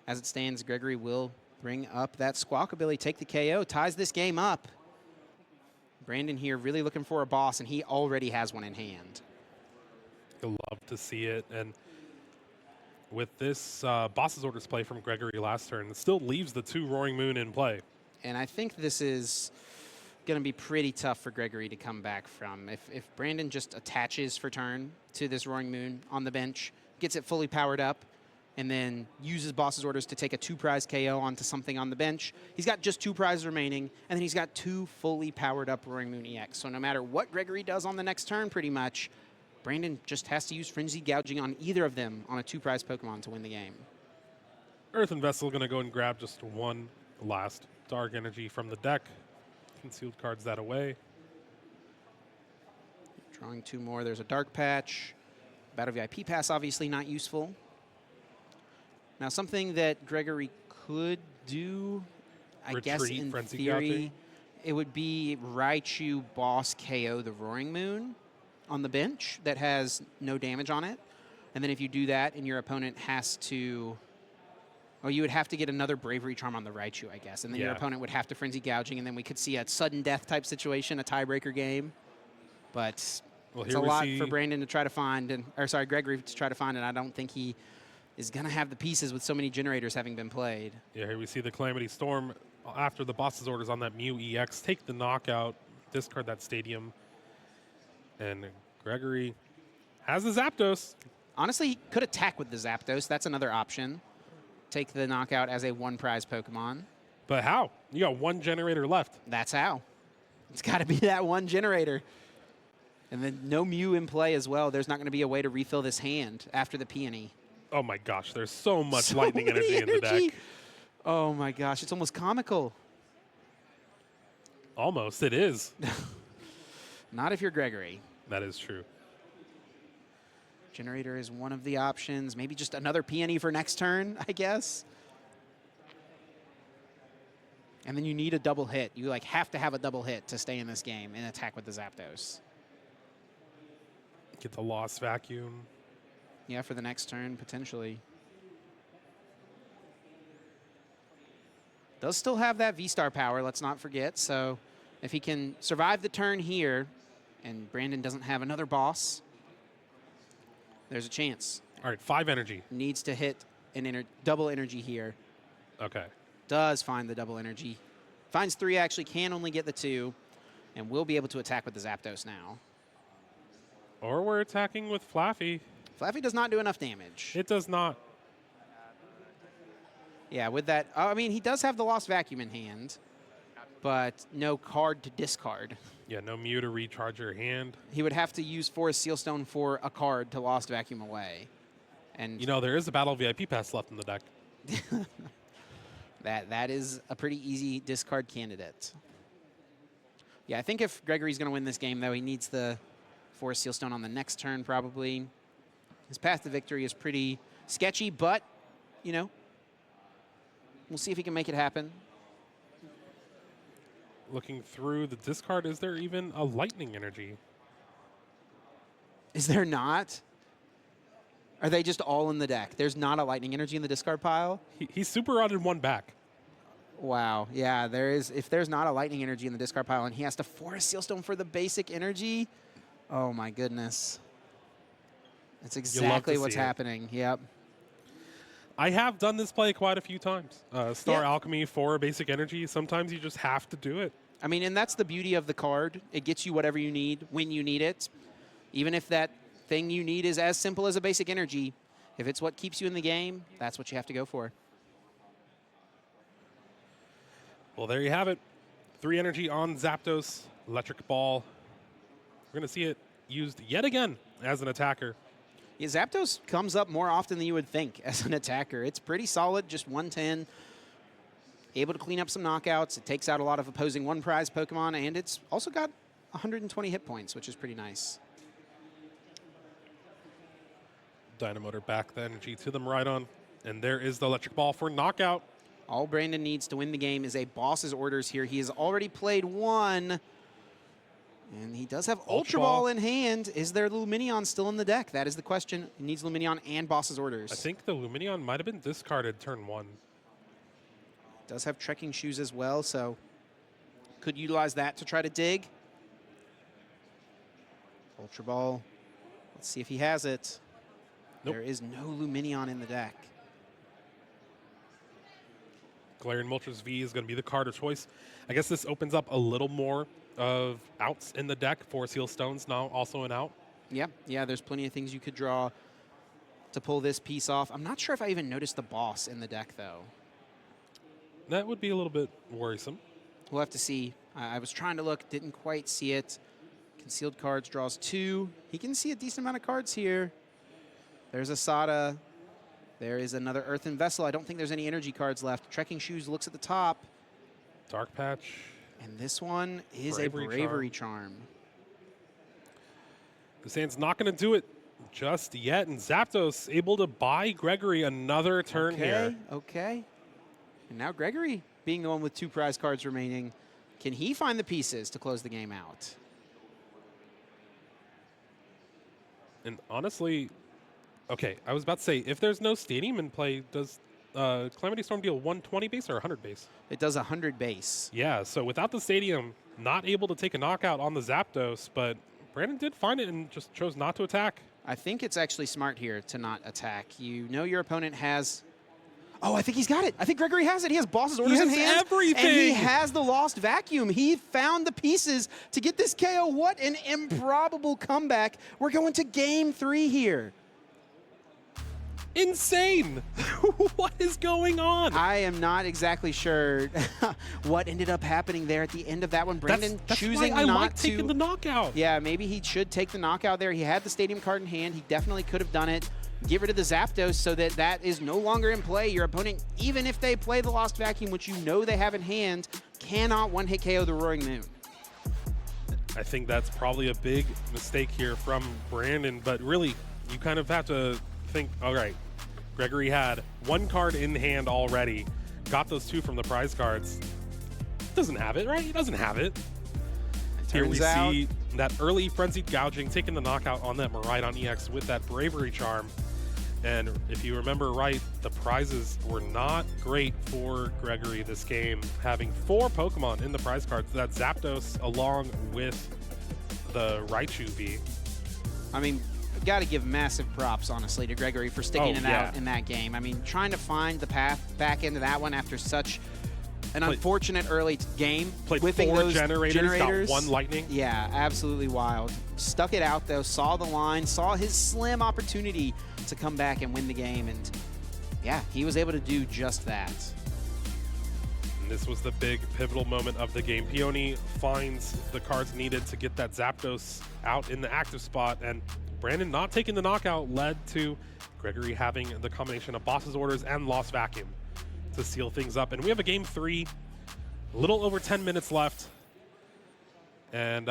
As it stands, Gregory will bring up that Squawk ability, take the KO, ties this game up. Brandon here really looking for a boss, and he already has one in hand. You'll love to see it. And with this boss's orders play from Gregory last turn, it still leaves the 2 Roaring Moon in play. And I think this is going to be pretty tough for Gregory to come back from. If Brandon just attaches for turn to this Roaring Moon on the bench, gets it fully powered up, and then uses boss's orders to take a 2-prize KO onto something on the bench, he's got just 2 prizes remaining, and then he's got 2 fully powered up Roaring Moon EX. So no matter what Gregory does on the next turn, pretty much, Brandon just has to use Frenzy Gouging on either of them on a 2-prize Pokemon to win the game. Earthen Vessel going to go and grab just one last Dark Energy from the deck. Concealed cards that away. Drawing 2 more. There's a Dark Patch. Battle VIP Pass, obviously not useful. Now, something that Gregory could do, I guess in theory, it would be Raichu boss KO the Roaring Moon on the bench that has no damage on it. And then if you do that and your opponent has to... Oh, you would have to get another Bravery Charm on the Raichu, I guess. And then your opponent would have to Frenzy Gouging, and then we could see a sudden death type situation, a tiebreaker game. But it's a lot for Brandon to try to find, Gregory to try to find, and I don't think he is going to have the pieces with so many generators having been played. Yeah, here we see the Calamity Storm after the boss's orders on that Mew EX. Take the knockout, discard that Stadium. And Gregory has the Zapdos. Honestly, he could attack with the Zapdos. That's another option. Take the knockout as a 1-prize Pokemon. But how? You got 1 generator left. That's how. It's got to be that 1 generator. And then no Mew in play as well. There's not going to be a way to refill this hand after the peony. Oh my gosh, there's so much lightning energy in the deck. Oh my gosh, it's almost comical. Almost, it is. Not if you're Gregory. That is true. Generator is one of the options. Maybe just another peony for next turn, I guess. And then you need a double hit. You have to have a double hit to stay in this game and attack with the Zapdos. Get the Lost Vacuum. Yeah, for the next turn, potentially. Does still have that V-Star power, let's not forget. So if he can survive the turn here, and Brandon doesn't have another boss, there's a chance. All right, 5 energy. Needs to hit an double energy here. Okay. Does find the double energy. Finds 3, actually can only get the 2, and will be able to attack with the Zapdos now. Or we're attacking with Flaffy. Flaffy does not do enough damage. It does not. Yeah, with that, I mean, he does have the Lost Vacuum in hand, but no card to discard. Yeah, no Mew to recharge your hand. He would have to use Forest Sealstone for a card to Lost Vacuum away. And there is a Battle VIP Pass left in the deck. That is a pretty easy discard candidate. Yeah, I think if Gregory's going to win this game, though, he needs the Forest Sealstone on the next turn, probably. His path to victory is pretty sketchy, but, you know, we'll see if he can make it happen. Looking through the discard, is there even a lightning energy? Is there not? Are they just all in the deck? There's not a lightning energy in the discard pile? He's super rotted one back. Wow. Yeah, there is. If there's not a lightning energy in the discard pile and he has to Forest Sealstone for the basic energy, oh my goodness. That's exactly what's happening. Yep. I have done this play quite a few times. Star Yeah. Alchemy for basic energy. Sometimes you just have to do it. I mean, and that's the beauty of the card. It gets you whatever you need when you need it. Even if that thing you need is as simple as a basic energy, if it's what keeps you in the game, that's what you have to go for. Well, there you have it. 3 energy on Zapdos, Electric Ball. We're going to see it used yet again as an attacker. Yeah, Zapdos comes up more often than you would think as an attacker. It's pretty solid, just 110. Able to clean up some knockouts. It takes out a lot of opposing one-prize Pokemon, and it's also got 120 hit points, which is pretty nice. Dynamotor back the energy to them right on. And there is the Electric Ball for knockout. All Brandon needs to win the game is a boss's orders here. He has already played one, and he does have Ultra Ball in hand. Is there Luminion still in the deck? That is the question. He needs Luminion and boss's orders. I think the Luminion might have been discarded turn 1. Does have trekking shoes as well, so could utilize that to try to dig. Ultra Ball. Let's see if he has it. Nope. There is no Luminion in the deck. Galarian Moltres V is going to be the card of choice. I guess this opens up a little more of outs in the deck for Seal Stones now also an out. Yeah, there's plenty of things you could draw to pull this piece off. I'm not sure if I even noticed the boss in the deck, though. That would be a little bit worrisome. We'll have to see. I was trying to look, didn't quite see it. Concealed cards draws 2. He can see a decent amount of cards here. There's a Sada. There is another Earthen Vessel. I don't think there's any energy cards left. Trekking Shoes looks at the top. Dark Patch. And this one is a Bravery Charm. The Sand's not going to do it just yet. And Zapdos able to buy Gregory another turn here. Okay. And now Gregory, being the one with 2 prize cards remaining, can he find the pieces to close the game out? And honestly, okay, I was about to say, if there's no Stadium in play, does Calamity Storm deal 120 base or 100 base? It does 100 base. Yeah, so without the Stadium, not able to take a knockout on the Zapdos, but Brandon did find it and just chose not to attack. I think it's actually smart here to not attack. You know your opponent has... Oh, I think he's got it. I think Gregory has it. He has boss's orders in hand. He has everything. And he has the Lost Vacuum. He found the pieces to get this KO. What an improbable comeback. We're going to game 3 here. Insane. What is going on? I am not exactly sure what ended up happening there at the end of that one. Brandon that's choosing why I not like to taking the knockout. Yeah, maybe he should take the knockout there. He had the Stadium card in hand. He definitely could have done it. Get rid of the Zapdos so that that is no longer in play. Your opponent, even if they play the Lost Vacuum, which you know they have in hand, cannot one-hit KO the Roaring Moon. I think that's probably a big mistake here from Brandon, but really, you kind of have to think, all right, Gregory had 1 card in hand already, got those 2 from the prize cards. Doesn't have it, right? He doesn't have it. Here we see that early Frenzied Gouging, taking the knockout on that Miraidon EX with that Bravery Charm. And if you remember right, the prizes were not great for Gregory this game, having 4 Pokemon in the prize cards. That Zapdos along with the Raichu V. I mean, got to give massive props, honestly, to Gregory for sticking it out in that game. I mean, trying to find the path back into that one after such an unfortunate early game. Played whipping 4 those generators, got 1 lightning. Yeah, absolutely wild. Stuck it out, though, saw the line, saw his slim opportunity to come back and win the game, and yeah, he was able to do just that. And this was the big pivotal moment of the game. Peony finds the cards needed to get that Zapdos out in the active spot, and Brandon not taking the knockout led to Gregory having the combination of boss's orders and Lost Vacuum to seal things up. And we have a game 3, a little over 10 minutes left. And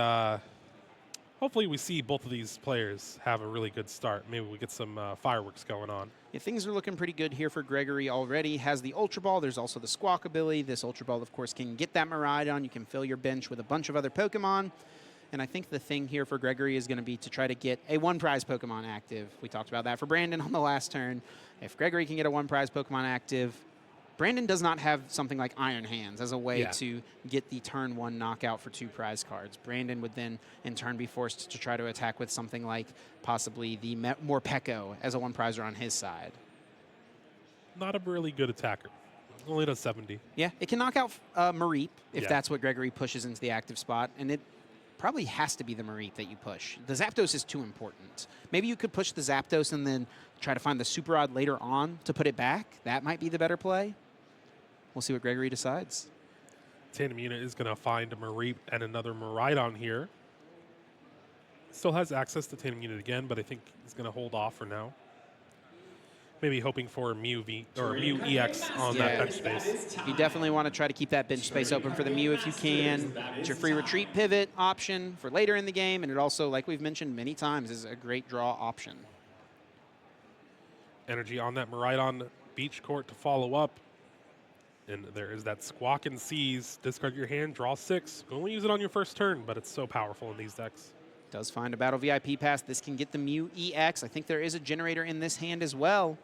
hopefully we see both of these players have a really good start. Maybe we get some fireworks going on. Yeah, things are looking pretty good here for Gregory already. Has the Ultra Ball. There's also the Squawk ability. This Ultra Ball, of course, can get that Miraidon. You can fill your bench with a bunch of other Pokemon. And I think the thing here for Gregory is going to be to try to get a one-prize Pokemon active. We talked about that for Brandon on the last turn. If Gregory can get a one-prize Pokemon active, Brandon does not have something like Iron Hands as a way to get the turn 1 knockout for 2 prize cards. Brandon would then, in turn, be forced to try to attack with something like possibly the Morpeko as a one-prizer on his side. Not a really good attacker. Only does 70. Yeah, it can knock out Mareep if that's what Gregory pushes into the active spot, and it probably has to be the Mareep that you push. The Zapdos is too important. Maybe you could push the Zapdos and then try to find the Super Rod later on to put it back. That might be the better play. We'll see what Gregory decides. Tandem Unit is going to find a Mareep and another Miraidon here. Still has access to Tandem Unit again, but I think he's going to hold off for now. Maybe hoping for a Mew EX on that bench space. You definitely want to try to keep that bench space open for the Mew if you can. It's your free retreat pivot option for later in the game, and it also, like we've mentioned many times, is a great draw option. Energy on that Miraidon Beach Court to follow up. And there is that Squawk and Seize. Discard your hand, draw 6. Only use it on your first turn, but it's so powerful in these decks. Does find a Battle VIP pass. This can get the Mew EX. I think there is a generator in this hand as well.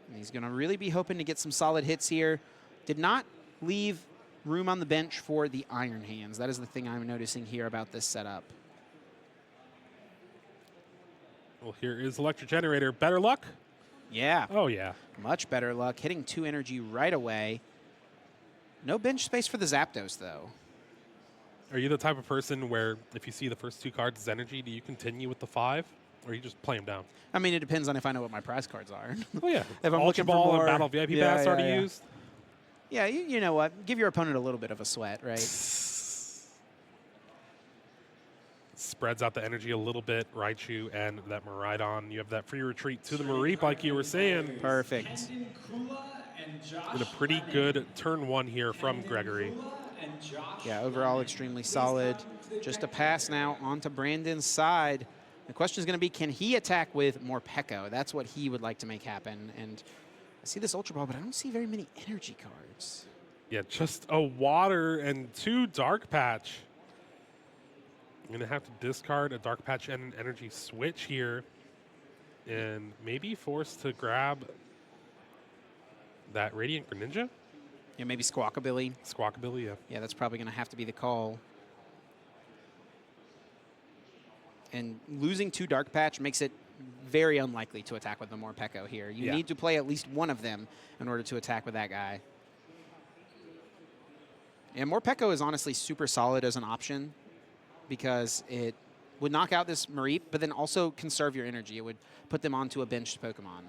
And he's going to really be hoping to get some solid hits here. Did not leave room on the bench for the Iron Hands. That is the thing I'm noticing here about this setup. Well, here is Electric Generator. Better luck? Yeah. Oh, yeah. Much better luck. Hitting 2 energy right away. No bench space for the Zapdos, though. Are you the type of person where if you see the first 2 cards as energy, do you continue with the 5? Or you just play them down? I mean, it depends on if I know what my prize cards are. Oh, yeah. If I'm Ultra looking for Ball more, and Battle VIP pass already used. Yeah, you know what? Give your opponent a little bit of a sweat, right? Spreads out the energy a little bit. Raichu and that Miraidon. You have that free retreat to the Mareep, like you were saying. Perfect. And a pretty good turn 1 here from Gregory. Yeah, overall extremely solid. Just a pass now onto Brandon's side. The question is going to be, can he attack with Morpeko? That's what he would like to make happen. And I see this Ultra Ball, but I don't see very many energy cards. Yeah, just a Water and 2 Dark Patch. I'm going to have to discard a Dark Patch and an Energy Switch here. And maybe forced to grab that Radiant Greninja? Yeah, maybe Squawkabilly. Squawkabilly, yeah. Yeah, that's probably going to have to be the call. And losing 2 Dark Patch makes it very unlikely to attack with the Morpeko here. You need to play at least one of them in order to attack with that guy. And Morpeko is honestly super solid as an option because it would knock out this Mareep, but then also conserve your energy. It would put them onto a benched Pokemon.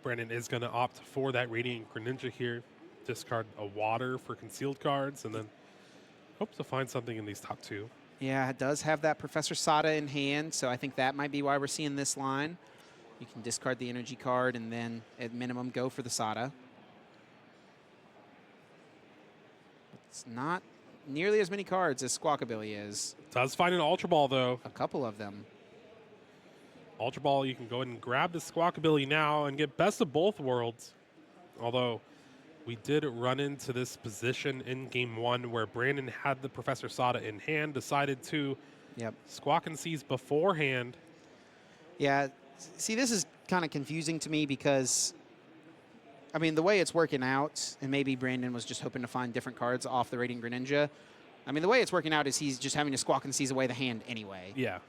Brandon is going to opt for that Radiant Greninja here. Discard a Water for concealed cards, and then hope to find something in these top 2. Yeah, it does have that Professor Sada in hand, so I think that might be why we're seeing this line. You can discard the energy card and then, at minimum, go for the Sada. It's not nearly as many cards as Squawkabilly is. Does find an Ultra Ball, though. A couple of them. Ultra Ball, you can go ahead and grab the Squawkabilly now and get best of both worlds. Although we did run into this position in Game 1 where Brandon had the Professor Sada in hand, decided to Squawk and Seize beforehand. Yeah, see, this is kind of confusing to me because, I mean, the way it's working out, and maybe Brandon was just hoping to find different cards off the Radiant Greninja. I mean, the way it's working out is he's just having to Squawk and Seize away the hand anyway. Yeah.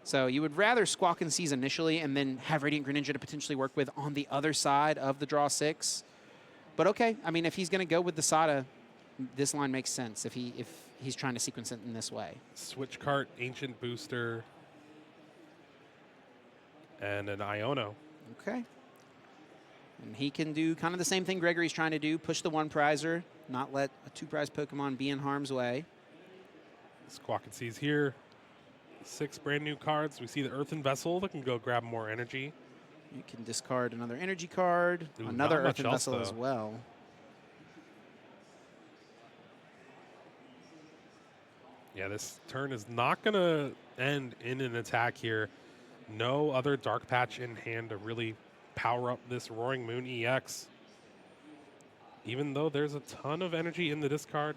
So you would rather Squawk and Seize initially and then have Radiant Greninja to potentially work with on the other side of the draw 6. But okay, I mean, if he's going to go with the Sada, this line makes sense if he's trying to sequence it in this way. Switch cart, Ancient Booster, and an Iono. Okay. And he can do kind of the same thing Gregory's trying to do, push the 1 prizer, not let a 2 prize Pokemon be in harm's way. Squawk and Seize here. 6 brand new cards. We see the Earthen Vessel that can go grab more energy. You can discard another energy card, Ooh, another not much earthen else, vessel as though. well. Yeah, this turn is not going to end in an attack here. No other Dark Patch in hand to really power up this Roaring Moon EX. Even though there's a ton of energy in the discard,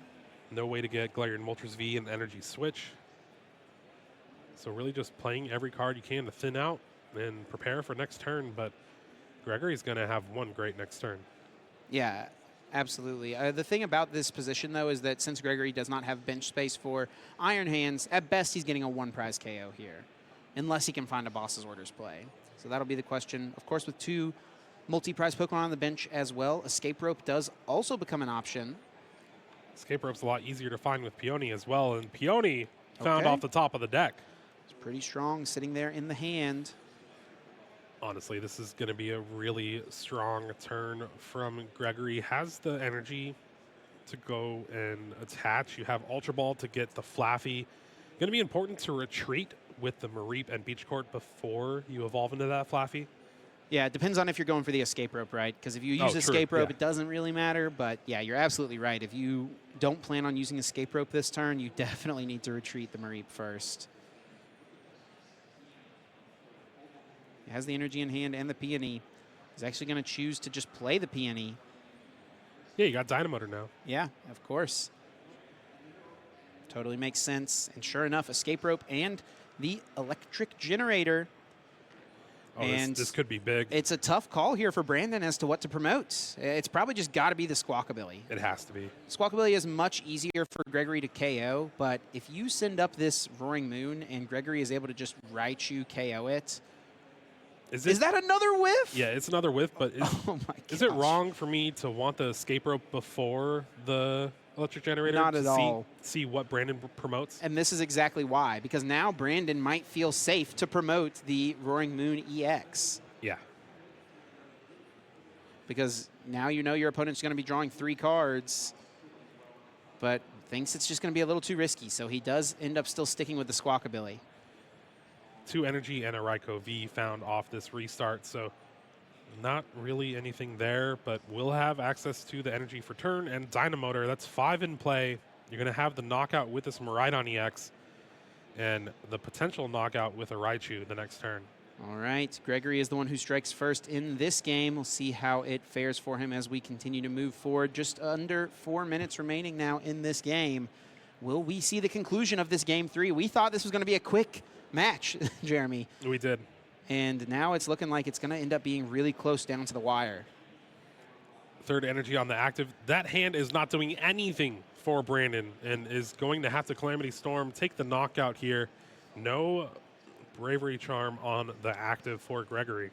no way to get Galarian Moltres V and Energy Switch. So really just playing every card you can to thin out and prepare for next turn, but Gregory's going to have one great next turn. Yeah, absolutely. The thing about this position, though, is that since Gregory does not have bench space for Iron Hands, at best he's getting a one-prize KO here, unless he can find a Boss's Orders play. So that'll be the question. Of course, with 2 multi-prize Pokemon on the bench as well, Escape Rope does also become an option. Escape Rope's a lot easier to find with Peony as well, and Peony found Okay. off the top of the deck. It's pretty strong sitting there in the hand. Honestly, this is going to be a really strong turn from Gregory. Has the energy to go and attach. You have Ultra Ball to get the Flaffy. Going to be important to retreat with the Mareep and Beach Court before you evolve into that Flaffy. Yeah, it depends on if you're going for the Escape Rope, right? Because if you use true, Escape Rope, yeah. it doesn't really matter. But yeah, you're absolutely right. If you don't plan on using Escape Rope this turn, you definitely need to retreat the Mareep first. He has the energy in hand and the Peony. He's actually going to choose to just play the Peony. Yeah, you got Dynamotor now. Yeah, of course. Totally makes sense. And sure enough, Escape Rope and the Electric Generator. Oh, And this could be big. it's a tough call here for Brandon as to what to promote. It's probably just got to be the Squawkabilly. It has to be. Squawkabilly is much easier for Gregory to KO, but if you send up this Roaring Moon and Gregory is able to just Raichu KO it, is that another whiff? Yeah, it's another whiff, but Oh my gosh. is it wrong for me to want the Escape Rope before the Electric Generator? Not to at all. See what Brandon promotes? And this is exactly why, because now Brandon might feel safe to promote the Roaring Moon EX. Yeah. Because now you know your opponent's going to be drawing 3 cards, but thinks it's just going to be a little too risky, so he does end up still sticking with the Squawkabilly. 2 energy and a Raikou V found off this restart, so not really anything there, but we'll have access to the energy for turn and Dynamotor. That's 5 in play. You're going to have the knockout with this Miraidon EX and the potential knockout with a Raichu the next turn. All right, Gregory is the one who strikes first in this game. We'll see how it fares for him as we continue to move forward. Just under 4 minutes remaining now in this game. Will we see the conclusion of this Game 3? We thought this was going to be a quick match, Jeremy. We did. And now it's looking like it's going to end up being really close down to the wire. 3rd energy on the active. That hand is not doing anything for Brandon and is going to have to Calamity Storm, take the knockout here. No Bravery Charm on the active for Gregory.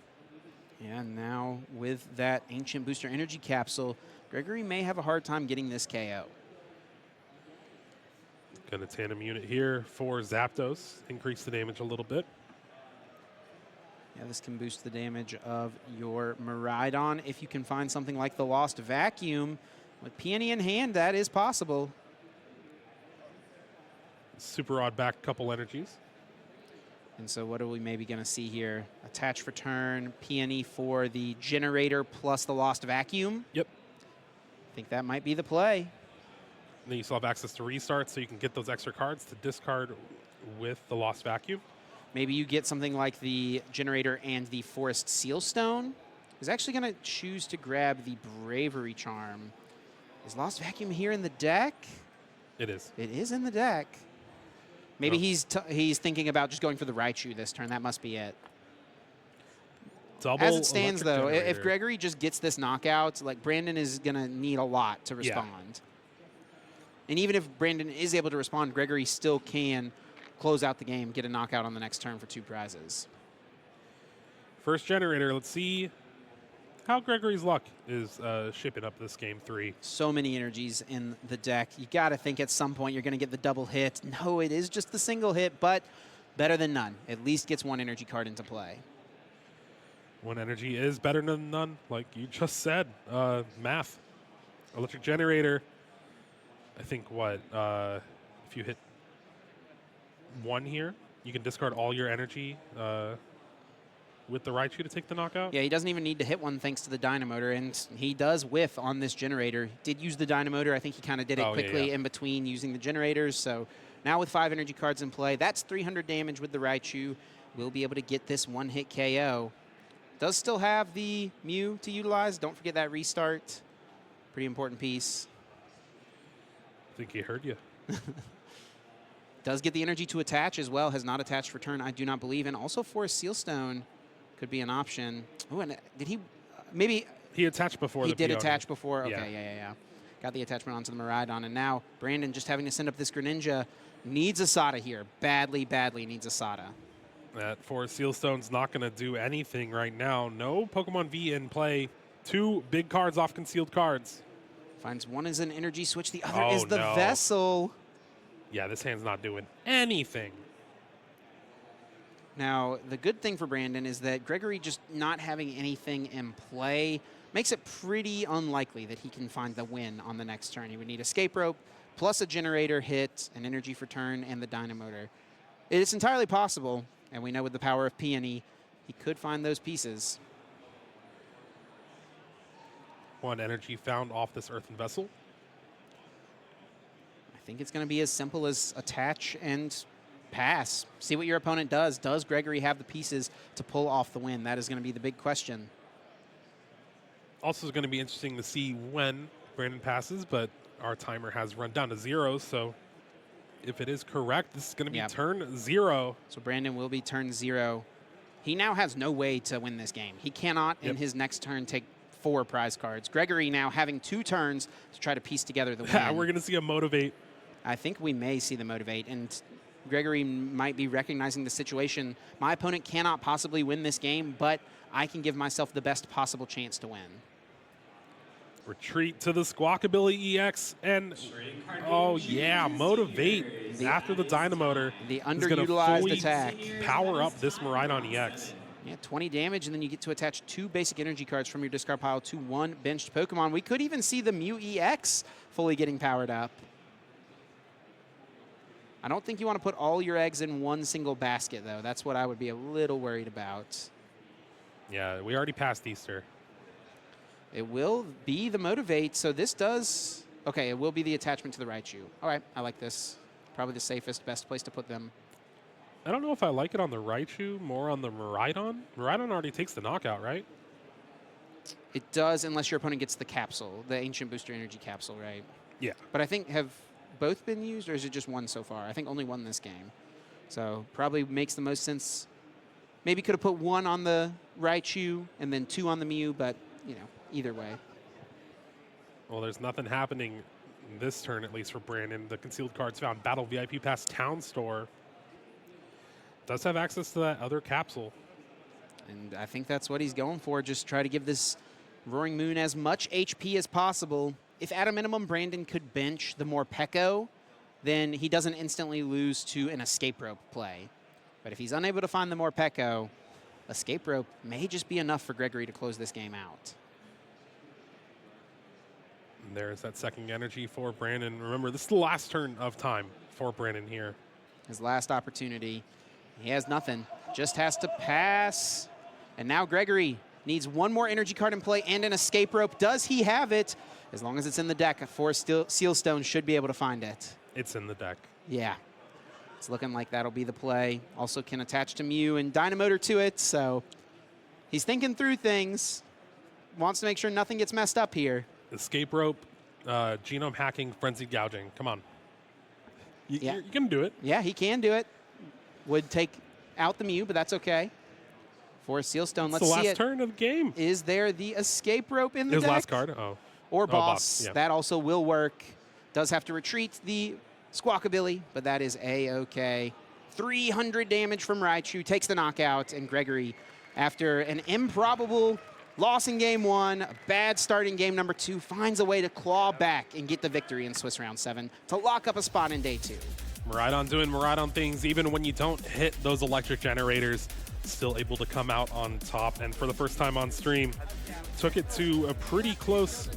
And now with that Ancient Booster Energy Capsule, Gregory may have a hard time getting this KO. Going to tandem unit here for Zapdos, increase the damage a little bit. Yeah, this can boost the damage of your Miraidon. If you can find something like the Lost Vacuum, with Peony in hand, that is possible. Super odd back couple energies. And so what are we maybe going to see here? Attach for turn, Peony for the Generator plus the Lost Vacuum. Yep. I think that might be the play. And then you still have access to restart, so you can get those extra cards to discard with the Lost Vacuum. Maybe you get something like the Generator and the Forest Sealstone. He's actually going to choose to grab the Bravery Charm. Is Lost Vacuum here in the deck? It is. It is in the deck. Maybe he's thinking about just going for the Raichu this turn. That must be it. Double As it stands, Electric though, Generator. if Gregory just gets this knockout, like Brandon is going to need a lot to respond. And even if Brandon is able to respond, Gregory still can close out the game, get a knockout on the next turn for 2 prizes. First Generator, let's see how Gregory's luck is shipping up this Game 3. So many energies in the deck. You got to think at some point you're going to get the double hit. No, it is just the single hit, but better than none. At least gets 1 energy card into play. 1 energy is better than none, like you just said. Math. Electric Generator. I think what? If you hit 1 here, you can discard all your energy. with the Raichu to take the knockout. Yeah, he doesn't even need to hit one thanks to the Dynamotor, and he does whiff on this generator. Did use the Dynamotor. I think he kind of did it quickly in between using the generators. So now with 5 energy cards in play, that's 300 damage with the Raichu. We'll be able to get this one-hit KO. Does still have the Mew to utilize. Don't forget that restart. Pretty important piece. I think he heard you. Does get the energy to attach as well. Has not attached for turn, I do not believe. And also Forest Sealstone could be an option. Oh, and did he? Maybe he attached before. He the did Baughn. attach before. Okay, yeah. Got the attachment onto the Miraidon, and now Brandon just having to send up this Greninja. Needs a Sada here. Badly needs a Sada. That Forest Sealstone's not going to do anything right now. No Pokemon V in play. 2 big cards off concealed cards. Finds one is an energy switch. The other is the Vessel. Yeah, this hand's not doing anything. Now, the good thing for Brandon is that Gregory just not having anything in play makes it pretty unlikely that he can find the win on the next turn. He would need Escape Rope, plus a Generator hit, an Energy for turn, and the Dynamotor. It's entirely possible, and we know with the power of Peony, he could find those pieces. 1 energy found off this Earthen Vessel. I think it's going to be as simple as attach and pass. See what your opponent does. Does Gregory have the pieces to pull off the win? That is going to be the big question. Also, it's going to be interesting to see when Brandon passes, but our timer has run down to 0, so if it is correct, this is going to be turn 0. So Brandon will be turn 0. He now has no way to win this game. He cannot, in his next turn, take 4 prize cards. Gregory now having 2 turns to try to piece together the win. We're going to see a Motivate. I think we may see the Motivate, and Gregory might be recognizing the situation. My opponent cannot possibly win this game, but I can give myself the best possible chance to win. Retreat to the Squawkabilly EX, and Motivate after the Dynamotor. The underutilized attack. Power up this Miraidon EX. Yeah, 20 damage, and then you get to attach 2 basic energy cards from your discard pile to 1 benched Pokemon. We could even see the Mew EX fully getting powered up. I don't think you want to put all your eggs in one single basket, though. That's what I would be a little worried about. Yeah, we already passed Easter. It will be the Motivate, so this does... Okay, it will be the attachment to the Raichu. All right, I like this. Probably the safest, best place to put them. I don't know if I like it on the Raichu, more on the Miraidon. Miraidon already takes the knockout, right? It does, unless your opponent gets the capsule, the Ancient Booster Energy capsule, right? Yeah. But I think, have both been used, or is it just one so far? I think only one this game. So probably makes the most sense. Maybe could have put 1 on the Raichu and then 2 on the Mew, but, you know, either way. Well, there's nothing happening this turn, at least for Brandon. The concealed cards found. Battle VIP Pass Town Store. Does have access to that other capsule. And I think that's what he's going for. Just try to give this Roaring Moon as much HP as possible. If at a minimum Brandon could bench the Morpeko, then he doesn't instantly lose to an Escape Rope play. But if he's unable to find the Morpeko, Escape Rope may just be enough for Gregory to close this game out. And there's that second energy for Brandon. Remember, this is the last turn of time for Brandon here. His last opportunity. He has nothing. Just has to pass. And now Gregory needs 1 more energy card in play and an Escape Rope. Does he have it? As long as it's in the deck, Forest Sealstone should be able to find it. It's in the deck. Yeah. It's looking like that'll be the play. Also can attach to Mew and Dynamotor to it, so he's thinking through things. Wants to make sure nothing gets messed up here. Escape Rope, Genome Hacking, Frenzied Gouging. Come on. You can do it. Yeah, he can do it. Would take out the Mew, but that's okay. Forest Sealstone, let's see it. It's the last turn of the game. Is there the Escape Rope in the deck? His last card? Oh. Or Boss. Yeah. That also will work. Does have to retreat the Squawkabilly, but that is A-okay. 300 damage from Raichu, takes the knockout, and Gregory, after an improbable loss in game 1, a bad start in game number 2, finds a way to claw back and get the victory in Swiss Round 7 to lock up a spot in day 2. Miraidon doing Miraidon things, even when you don't hit those electric generators, still able to come out on top. And for the first time on stream, took it to a pretty close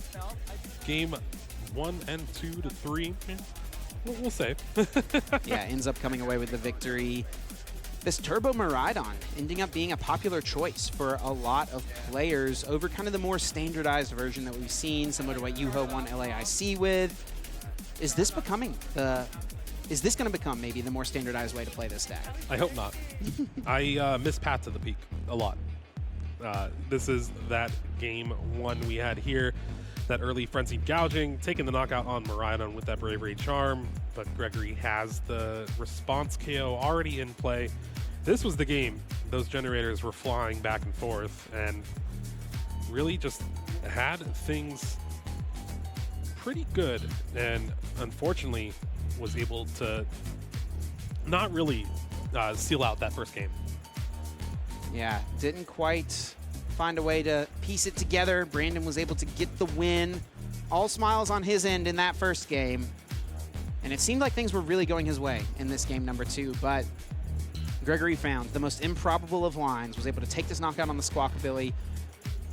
game 1 and 2 to 3. We'll say. Yeah, ends up coming away with the victory. this Turbo Miraidon ending up being a popular choice for a lot of players over kind of the more standardized version that we've seen, similar to what Yuho won LAIC with. Is this becoming is this going to become maybe the more standardized way to play this deck? I hope not. I miss Path to the Peak a lot. This is that game 1 we had here, that early Frenzied Gouging, taking the knockout on Miraidon with that Bravery Charm, but Gregory has the response KO already in play. This was the game those generators were flying back and forth and really just had things pretty good, and unfortunately was able to not really seal out that first game. Yeah, didn't quite find a way to piece it together. Brandon was able to get the win. All smiles on his end in that first game. And it seemed like things were really going his way in this game number 2, but Gregory found the most improbable of lines, was able to take this knockout on the Squawkabilly,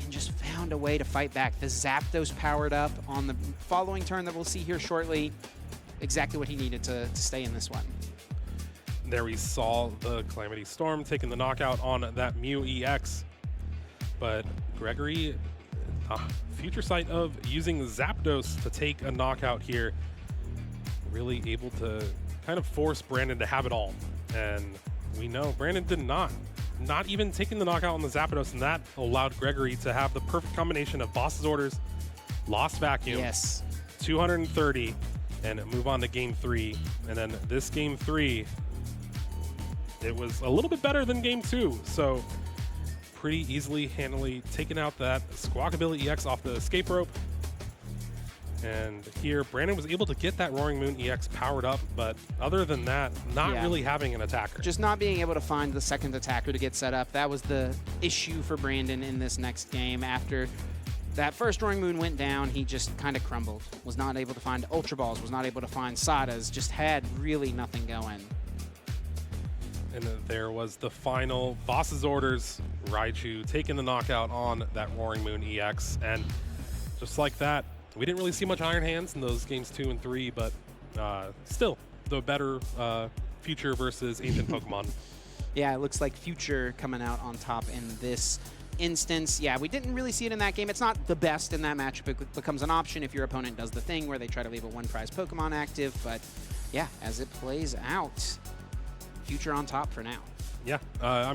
and just found a way to fight back. The Zapdos powered up on the following turn that we'll see here shortly. Exactly what he needed to stay in this one. There we saw the Calamity Storm taking the knockout on that Mew EX. But Gregory, future sight of using Zapdos to take a knockout here, really able to kind of force Brandon to have it all. And we know Brandon did not even taking the knockout on the Zapdos, and that allowed Gregory to have the perfect combination of Boss's Orders, Lost Vacuum, yes, 230, and move on to game 3. And then this game 3, it was a little bit better than game 2. So pretty easily, handily taking out that Squawkabilly EX off the escape rope. And here, Brandon was able to get that Roaring Moon EX powered up, but other than that, not really having an attacker. Just not being able to find the second attacker to get set up. That was the issue for Brandon in this next game. After that first Roaring Moon went down, he just kind of crumbled. Was not able to find Ultra Balls, was not able to find Sadas, just had really nothing going. And there was the final Boss's Orders, Raichu taking the knockout on that Roaring Moon EX. And just like that, we didn't really see much Iron Hands in those games 2 and 3, but still, the better Future versus Ancient Pokemon. Yeah, it looks like Future coming out on top in this instance. Yeah, we didn't really see it in that game. It's not the best in that matchup. It becomes an option if your opponent does the thing where they try to leave a 1-prize Pokemon active. But yeah, as it plays out, Future on top for now. Yeah, I